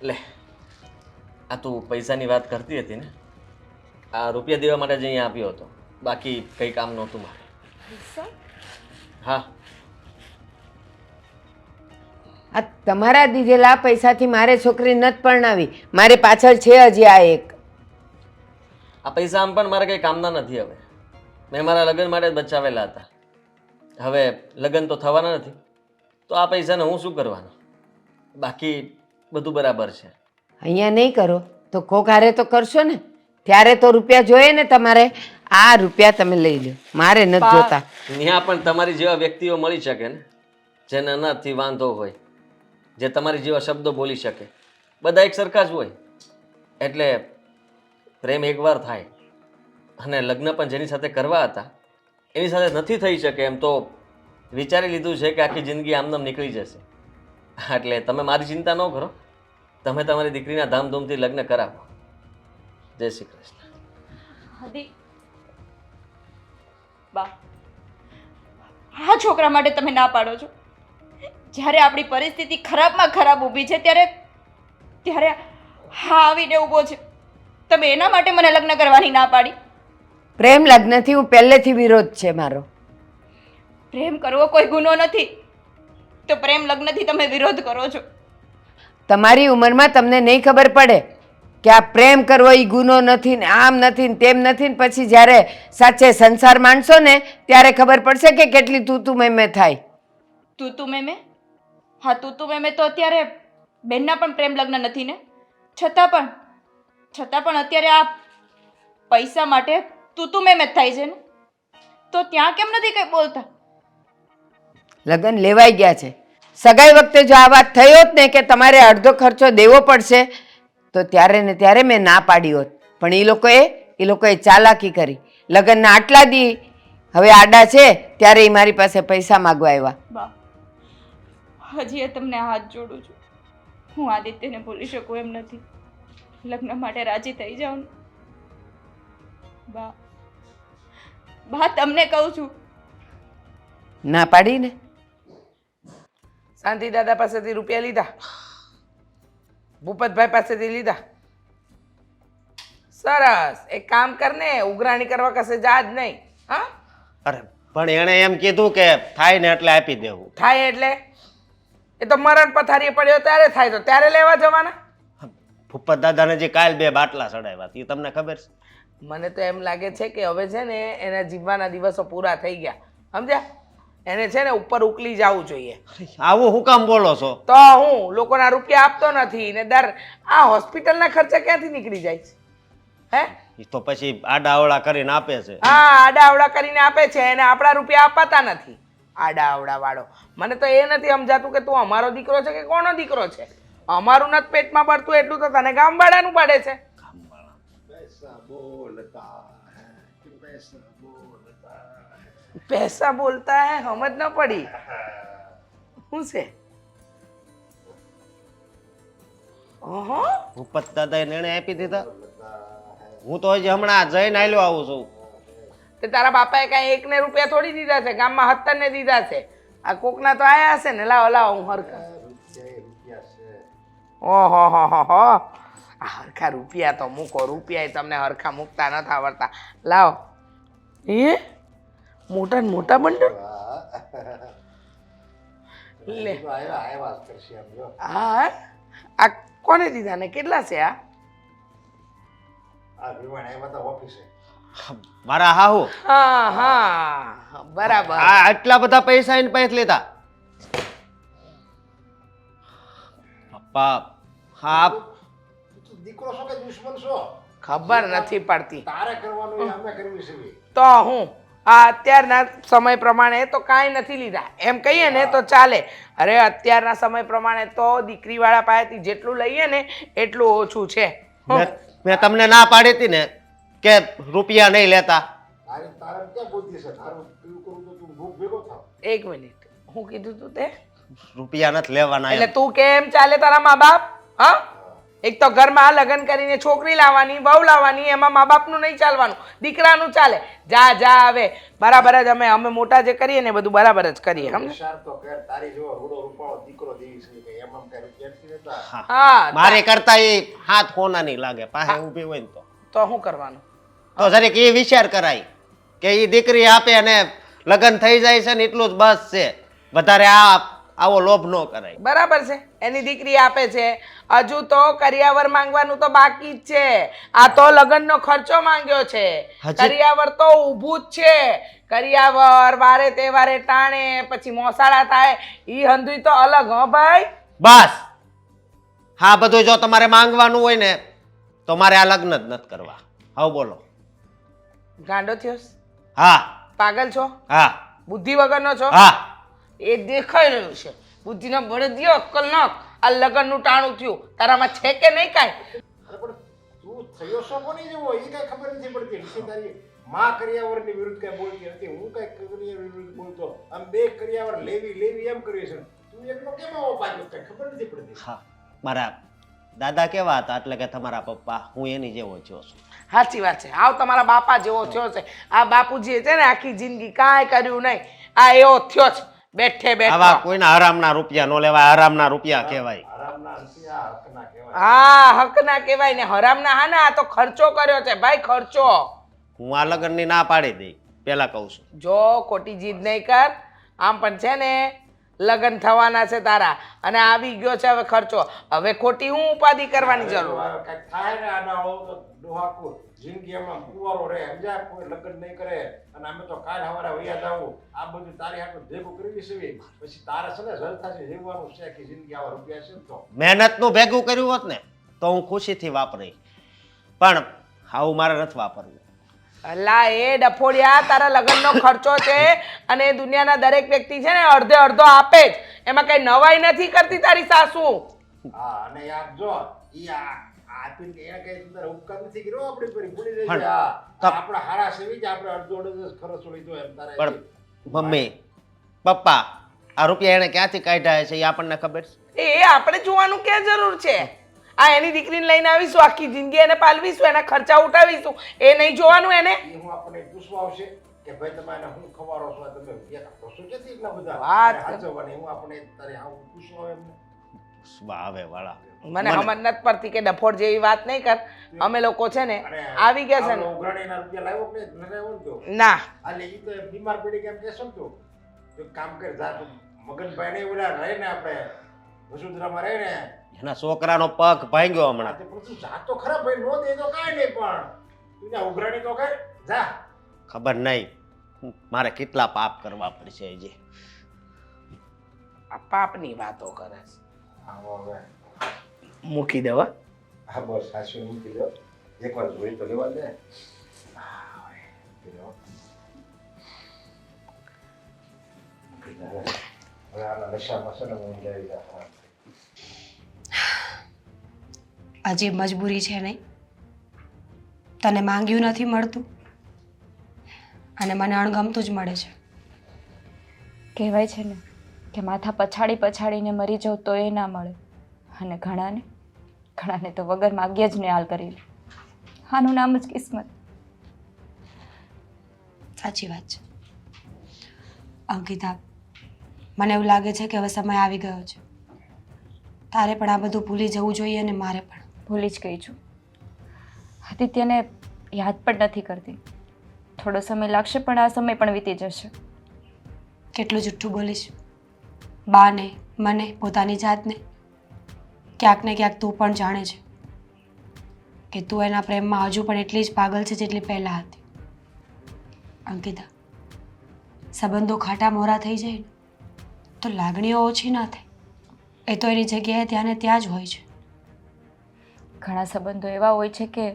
લે, આ તું પૈસાની વાત કરતી હતી ને, આ રૂપિયા દેવા માટે જ અહીંયા આપ્યો હતો, બાકી કંઈ કામ નહોતું મારે. પૈસા? હા, આ તમારા દીધેલા પૈસાથી મારે છોકરી નથી પરણાવી, મારે પાછળ છે હજી આ એક. આ પૈસા આમ પણ મારે કંઈ કામના નથી. હવે મેં મારા લગ્ન માટે જ બચાવેલા હતા. હવે લગ્ન તો થવાના નથી, તો આ પૈસાને હું શું કરવાનો? બાકી બધું બરાબર છે. અહીંયા નહીં કરો તો કોક હારે તો કરશો ને, ત્યારે તો રૂપિયા જોઈએ ને તમારે. આ રૂપિયા તમે લઈ લો, મારે નથી જોતા. ત્યાં પણ તમારી જેવા વ્યક્તિઓ મળી શકે ને, જેને અનાજથી વાંધો હોય, જે તમારી જેવા શબ્દો બોલી શકે. બધા એક સરખા જ હોય. એટલે પ્રેમ એકવાર થાય, અને લગ્ન પણ જેની સાથે કરવા હતા એની સાથે નથી થઈ શકે એમ તો વિચારી લીધું છે કે આખી જિંદગી આમનામ નીકળી જશે. એટલે તમે મારી ચિંતા ન કરો. તમે તમારી દીકરીના ધામધૂમથી લગ્ન કરાવો. જય શ્રી કૃષ્ણ. હદી બા, આ છોકરા માટે તમે ના પાડો છો. જ્યારે આપણી પરિસ્થિતિ ખરાબમાં ખરાબ ઊભી છે ત્યારે હા આવીને ઊભો છે. તમે એના માટે મને લગ્ન કરવાની ના પાડી. પ્રેમ લગ્નથી હું પહેલેથી વિરોધ છે મારો. પ્રેમ કરવો કોઈ ગુનો નથી, તો પ્રેમ લગ્નથી તમે વિરોધ કરો છો. તમારી ઉંમરમાં તમને નહીં ખબર પડે કે આ પ્રેમ કરવો એ ગુનો નથી ને આમ નથી ને તેમ નથી ને પછી જ્યારે સાચે સંસાર માણશો ને ત્યારે ખબર પડશે કે કેટલી તું મેં થાય. તું મેમે? હા તું મેમે તો અત્યારે બેનના પણ પ્રેમ લગ્ન નથી ને, છતાં પણ અત્યારે આ પૈસા માટે તું મેમે જ થાય છે ને, તો ત્યાં કેમ નથી કંઈ બોલતા? લગ્ન લેવાઈ ગયા છે. સગાઈ વખતે જો આ વાત થઈ હોત ને કે તમારે અડધો ખર્ચો દેવો પડશે તો ત્યારે ને ત્યારે મેં ના પાડી હોત. પણ એ લોકોએ ચાલાકી કરી. લગ્નના આટલા દી હવે આડા છે ત્યારે એ મારી પાસે પૈસા માગવા આવ્યા. બા, હજી તમને હાથ જોડું છું. હું આદિત્યને ભૂલી શકું એમ નથી. લગ્ન માટે રાજી થઈ જાઓ ને બા, તમને કહું છું. ના પાડી ને. શાંતિ દાદા પાસેથી રૂપિયા લીધા, ભૂપતભાઈ પાસેથી લીધા. સરસ, એક કામ કરને, ઉઘરાણી કરવા કશે જા જ નહીં. હા, અરે પણ એણે એમ કીધું કે થાય ને એટલે આપી દેવું. થાય એટલે એ તો મરણ પથારીએ પડ્યો ત્યારે થાય, તો ત્યારે લેવા જવાના. ભૂપત દાદાને જે કાલ 2 બાટલા ચડાવ્યા એ તમને ખબર છે? મને તો એમ લાગે છે કે હવે છે ને એના જીવવાના દિવસો પૂરા થઈ ગયા, સમજ્યા? એને છે ને ઉપર ઉકલી જવું જોઈએ. આવું હું કામ બોલો છો? તો હું લોકોના રૂપિયા આપતો નથી ને આ હોસ્પિટલના ખર્ચા ક્યાંથી નીકળી જાય છે? હે, ઈ તો પછી આડાઅવળા કરીને આપે છે. હા, આડાઅવળા કરીને આપે છે અને આપણા રૂપિયા અપાતા નથી. આડાઅવળા વાળો. મને તો એ નથી સમજાતું કે તું અમારો દીકરો છે કે કોનો દીકરો છે. અમારું નથી પેટમાં પડતું એટલું તો તને ગામવાળાનું પડે છે. પૈસા બોલતા હે, સમજ ન પડી. શું છે? ઓહો, ભૂપત દાદા એને આપી દીધા. હું તો હજી હમણાં જઈને આલ્યો આવું છું. તે તારા બાપાએ કઈ 1 રૂપિયા થોડી દીધા છે, ગામમાં 17 ને દીધા છે. આ કોકના તો આયા હશે ને. લાવો હું હરખા. ઓહો હો હો હો, આ હરખા રૂપિયા તો મૂકો. રૂપિયા તમને હરખા મૂકતા નથી આવડતા. લાવો. એ મોટા ને મોટા બંડલ લે. હા, આ કોને દીધા ને કેટલા છે આ? મારા હાહુ. હા, બરાબર. આ આટલા બધા પૈસા એને પાસે લીધા. પપ્પા, હા, દીકરો છો કે દુશ્મન છો? ખબર નથી પડતી. તારે કરવાનું અમે કરવી છે. તો હું આ અત્યારના સમય પ્રમાણે તો કાંઈ નથી લીધા એમ કહીએ ને તો ચાલે. અરે અત્યારના સમય પ્રમાણે તો દીકરીવાળા પાસેથી જેટલું લઈએ ને એટલું ઓછું છે. મેં તમને ના પાડી હતી ને કે રૂપિયા નહીં લેતા. તારે ક્યાં બુદ્ધિ છે? તારું પીવું કરું તો તું ભૂખ ભેગો થાવ. 1 મિનિટ, હું કીધું તું તે? રૂપિયા નથી લેવાના. એટલે તું કેમ ચાલે તારા મા બાપ? હા, એક તો ઘરમાં લગ્ન કરીને છોકરી લાવવાની, વહુ લાવવાની, એમાં મા બાપનું નહીં ચાલવાનું, દીકરાનું ચાલે. જા હવે બરાબર જ. અમે મોટા જે કરીએ ને બધું બરાબર જ કરીએ. વિચાર તો કર, તારી જેવો રૂડો રૂપાળો દીકરો દેવી છે કે એમ કરી કેટથી નતા. હા, મારે કરતા એ હાથ હોનાની લાગે પાસે ઊભી હોય ને તો શું કરવાનું? તો જરીક એ વિચાર કરાય કે એ દીકરી આપે અને લગ્ન થઈ જાય છે ને એટલું જ બસ છે. વધારે આવો લોભ ન કરાય. બરાબર છે, એની દીકરી આપે છે. હજુ તો કરિયાવર માંગવાનું તો બાકી જ છે. આ તો લગ્નનો ખર્ચો માંગ્યો છે. કરિયાવર તો ઊભું જ છે. કરિયાવર વારે તહેવારે ટાણે પછી મોસાળા થાય ઈ હંધુય તો અલગ. હો ભાઈ, બસ. હા, બધું જો તમારે માંગવાનું હોય ને તો મારે આ લગ્ન જ નથી કરવા. હવે બોલો. ગાંડો થયો? હા. પાગલ છો? હા. બુદ્ધિ વગરનો છો? હા. એ દેખાઈ રહ્યું છે. બુદ્ધિનો બળદિયો, અક્કલ નક. આ લગ્નનું ટાણું થયું. તારામાં છે કે નહીં કાંઈ? અરે પણ તું થયો છો કોની જેવો એ કઈ ખબર નથી પડતી. તારી માં કરિયાવરની વિરુદ્ધ કઈ બોલતી નથી, હું કઈ કરિયાવર વિરુદ્ધ બોલતો. આમ બે કરિયાવર લેવી એમ કરીએ છે. તું એકલો કેમ આવો પાછો કઈ ખબર નથી પડતી. હા, મારા દાદા કેવા હતા એટલે કે તમારા પપ્પા, હું એની જેવો થયો છું. સાચી વાત છે. આવ તમારા બાપા જેવો થયો છે. આ બાપુજીએ છે ને આખી જિંદગી કાંઈ કર્યું નહીં, આ એવો થયો છે બેઠે આવા બેઠો. કોઈના હરામના રૂપિયા નો લેવાય, હરામના રૂપિયા કહેવાય. આરામના અંતિયા હકના કહેવાય. હા, હક ના કહેવાય ને હરામના. હા ના, આ તો ખર્ચો કર્યો છે ભાઈ, ખર્ચો. હું આ લગ્નની ના પાડી દઈ પેલા કહું છું. જો ખોટી જીદ નહીં કર. આમ પણ છે ને લગ્ન થવાના છે તારા, અને આવી ગયો છે હવે ખર્ચો. હવે ખોટી હું ઉપાધિ કરવાની જરૂર. કાંઈક થાય ને આના આવો તો ડોહાકું જિંદગી એમાં કુંવારો રહે, સમજ્યા? કોઈ લગ્ન નહીં કરે અને અમે તો કાલ સવારે વૈયા જાવું. આ બધું તારી હાથમાં ભેગું કરી દઈશું, પછી તારે છે ને જલસાથી જીવવાનું છે કે જિંદગી આવા રૂપિયા છે તો. મહેનતનું ભેગું કર્યું હોત ને તો હું ખુશીથી વાપરી, પણ આવું મારે નથી વાપરવું. અલા એ ડફોડિયા, તારા લગ્નનો ખર્ચો છે અને દુનિયાના દરેક વ્યક્તિ છે ને અડધે અડધો આપે જ. એમાં કઈ નવાઈ નથી કરતી તારી સાસુ. હા, અને યાર જો ઈ આપીને એને કઈ તારે ઉપકાર નથી કર્યો આપણી પર, ભૂલી જઈએ. પણ હા, આપણા હારા સેવી જ આપણે અડધો ખર્ચો લીધો એમ તારે. પણ મમ્મી પપ્પા આ રૂપિયા એને ક્યાંથી કાઢ્યા છે એ આપણને ખબર છે? એ આપણે જોવાનું ક્યાં જરૂર છે? આ એની દીકરીને લઈને આવીશું, આખી જિંદગી એને પાલવીશું, એના ખર્ચા ઉઠાવીશું, એ નહીં જોવાનું એને? ઈ હું આપણને પૂછવા આવશે કે ભાઈ તમે એને હું ખવારો છો, તમે એક રસો ક્યાંથી એટલા બધા વાત અને હાચવવાની? હું આપણે તારે આવું પૂછવા આવે એમને. આવે વાળા મને સમજ નથી પડતી કે ડફોડ જેવી વાત નહીં કર. અમે લોકો છે ને અને આવી ગયા છે ને. આપણો ઉઘરાણીના રૂપિયા લાવ્યો કે ન લાવ્યો ને તો? ના, એટલે ઈ તો બીમાર પડી કેમ કહેશો ને તું? તો એક કામ કર, જા તું મગનભાઈ ને ઓલા રહે ને આપણે વસુંધરામાં રહે ને, એના છોકરાનો પગ ભાંગ્યો હમણાં. તે પણ તું જા તો ખરા ભાઈ, નો દે તો કાંઈ નહીં, પણ તું ત્યાં ઉઘરાણી તો કર, જા. ખબર નહીં મારે કેટલા પાપ કરવા પડશે હજી. આ પાપની વાતો કરે છે. આવો હવે. મૂકી દેવા. હા બસ, સાસુ મૂકી દો, એકવાર જોઈ તો લેવા દે. હા, હવે મૂકી દો. મૂકી દે હવે. હવે આના નશામાં છે ને હું ઊંઘાઈ જાય. હજી મજબૂરી છે નહીં, તને માંગ્યું નથી મળતું અને મને અણગમતું જ મળે છે. કહેવાય છે ને કે માથા પછાડી પછાડીને મરી જાઉં તો એ ના મળે, અને ઘણાને તો વગર માગ્યા જ ને હાલ કરી લે. આનું નામ જ કિસ્મત. સાચી વાત છે અંકિતા, મને એવું લાગે છે કે હવે સમય આવી ગયો છે. તારે પણ આ બધું ભૂલી જવું જોઈએ અને મારે પણ. ભૂલી જ ગઈ છું. આદિત્યને યાદ પણ નથી કરતી. થોડો સમય લાગશે પણ આ સમય પણ વીતી જશે. કેટલું જુઠ્ઠું બોલીશ બાને, મને, પોતાની જાતને. ક્યાંક ને ક્યાંક તું પણ જાણે છે કે તું એના પ્રેમમાં હજુ પણ એટલી જ પાગલ છે જેટલી પહેલાં હતી. અંકિતા, સંબંધો ખાટા મોરા થઈ જાય ને તો લાગણીઓ ઓછી ના થાય. એ તો એની જગ્યાએ ત્યાં ને ત્યાં જ હોય છે. ઘણા સંબંધો એવા હોય છે કે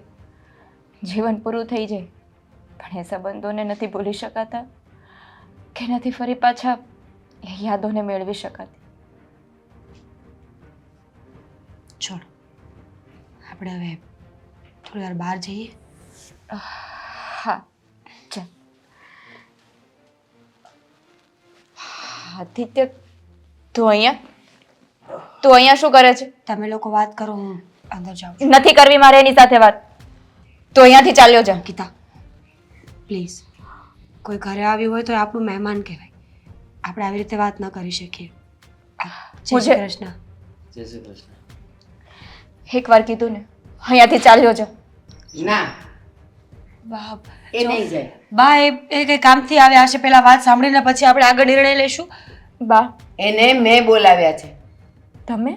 જીવન પૂરું થઈ જાય, પણ એ સંબંધોને નથી ભૂલી શકાતા કે નથી ફરી પાછા એ યાદોને મેળવી શકાતી. છોડ, આપણે હવે થોડી વાર બહાર જઈએ. હા, ચાલ. આદિત્ય, તું અહીંયા શું કરે છે? તમે લોકો વાત કરો, હું અંદર જાઉં છું. નથી કરવી મારે એની સાથે વાત. તો અહીંયાથી ચાલ્યો જા. અંકિતા પ્લીઝ, કોઈ ઘરે આવ્યું હોય તો એ આપણું મહેમાન કહેવાય. આપણે આવી રીતે વાત ન કરી શકીએ. જય શ્રી કૃષ્ણ. જય શ્રી કૃષ્ણ. એકવાર કીધું ને, અહીંયાથી ચાલ્યો જા. ના, બા એ નહીં જાય. બા એ કંઈ કામથી આવ્યા હશે, પહેલા વાત સાંભળીને પછી આપણે આગળ નિર્ણય લઈશું. બા, એને મેં બોલાવ્યા છે. તમે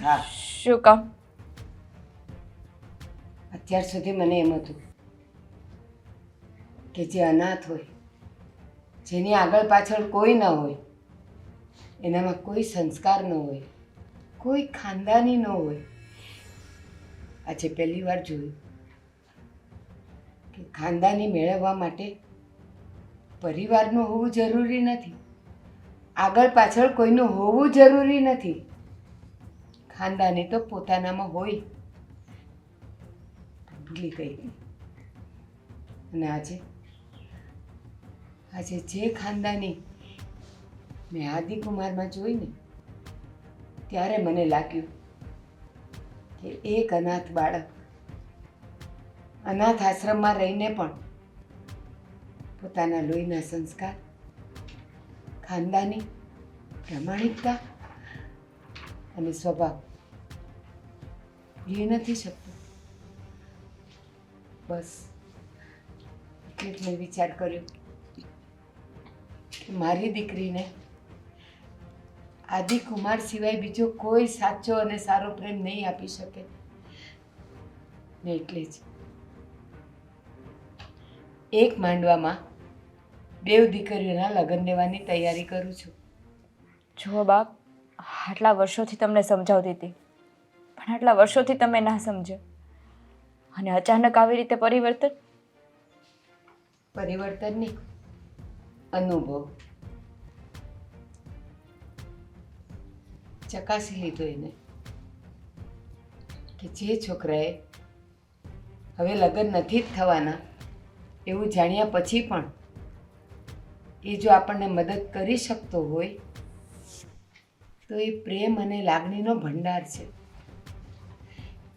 હા, શું કામ? અત્યાર સુધી મને એમ હતું કે જે અનાથ હોય, જેની આગળ પાછળ કોઈ ન હોય, એનામાં કોઈ સંસ્કાર ન હોય, કોઈ ખાનદાની ન હોય. આજે પહેલી વાર જોયું કે ખાનદાની મેળવવા માટે પરિવારનું હોવું જરૂરી નથી, આગળ પાછળ કોઈનું હોવું જરૂરી નથી. ખાનદાની તો પોતાનામાં હોય. ભૂલી ગઈ. અને આજે જે ખાનદાની મેં આદિકુમારમાં જોઈને ત્યારે મને લાગ્યું કે એક અનાથ બાળક અનાથ આશ્રમમાં રહીને પણ પોતાના લોહીના સંસ્કાર, ખાનદાની પ્રામાણિકતા અને સ્વભાવ ભૂલી નથી શકતો. બસ એટલે જ મેં વિચાર કર્યો કે મારી દીકરીને આદિકુમાર સિવાય બીજો કોઈ સાચો અને સારો પ્રેમ નહીં આપી શકે ને એટલે જ એક માંડવામાં બેવ દીકરીઓના લગ્ન દેવાની તૈયારી કરું છું. જુઓ બાપ, આટલા વર્ષોથી તમને સમજાવતી હતી, પણ આટલા વર્ષોથી તમે ના સમજ્યો અને અચાનક આવી રીતે પરિવર્તન નહીં, અનુભવ. ચકાસી લીધો એને કે જે છોકરાએ હવે લગ્ન નથી જ થવાના એવું જાણ્યા પછી પણ એ જો આપણને મદદ કરી શકતો હોય તો એ પ્રેમ અને લાગણીનો ભંડાર છે.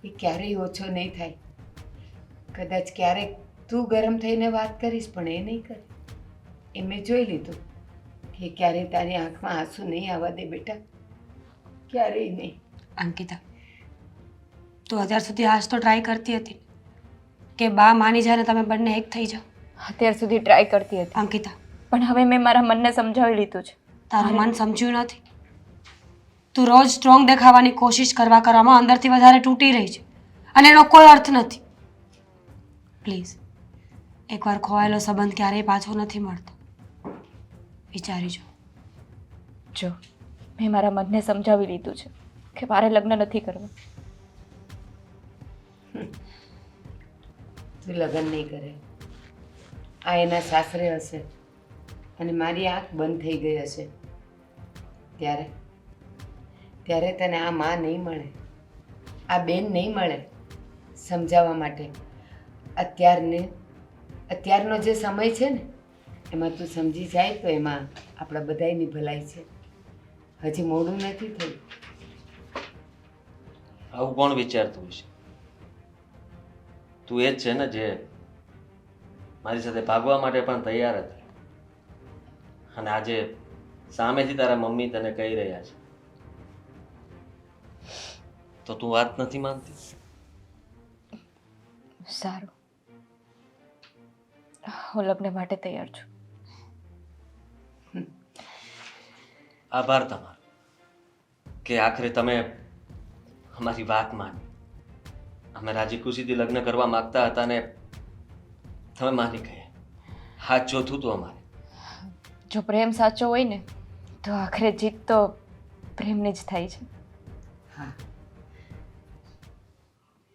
એ ક્યારેય ઓછો નહીં થાય. કદાચ ક્યારેક તું ગરમ થઈને વાત કરીશ પણ એ નહીં કરે. એ મેં જોઈ લીધું કે ક્યારેય તારી આંખમાં આંસુ નહીં આવવા દે બેટા, ક્યારેય નહીં. અંકિતા, તું અત્યાર સુધી આજ તો ટ્રાય કરતી હતી કે બા માની જાય ને તમે બંને એક થઈ જાઓ. અત્યાર સુધી ટ્રાય કરતી હતી અંકિતા, પણ હવે મેં મારા મનને સમજાવી લીધું છે. તારું મન સમજ્યું નથી. તું રોજ સ્ટ્રોંગ દેખાવાની કોશિશ કરવામાં અંદરથી વધારે તૂટી રહી છે અને એનો કોઈ અર્થ નથી. પ્લીઝ, એકવાર ખોવાયેલો સંબંધ ક્યારેય પાછો નથી મળતો. વિચારી જો. જો મેં મારા મનને સમજાવી લીધું છે કે મારે લગ્ન નથી કરવા. તું લગ્ન નહીં કરે. આ એના સાસરે હશે અને મારી આંખ બંધ થઈ ગઈ હશે ત્યારે તને આ માં નહીં મળે, આ બેન નહીં મળે સમજાવવા માટે. અત્યારનો જે સમય છે ને એમાં તું સમજી જાય તો એમાં આપણા બધાયની ભલાઈ છે. હજી મોડું નથી થયું. આવું કોણ વિચારતું હશે? તું એ જ છે ને જે મારી સાથે ભાગવા માટે પણ તૈયાર હતી અને આજે સામેથી તારા મમ્મી તને કહી રહ્યા છે તો તું વાત નથી માનતી? સારું, હું લગ્ન માટે તૈયાર છું. આભાર તમારો કે આખરે તમે અમારી વાત માની. અમે રાજી ખુશીથી લગ્ન કરવા માંગતા હતા ને તમે માની ગયા. હાથ ચોથું હતું અમારે. જો પ્રેમ સાચો હોય ને તો આખરે જીત તો પ્રેમની જ થાય છે. હા,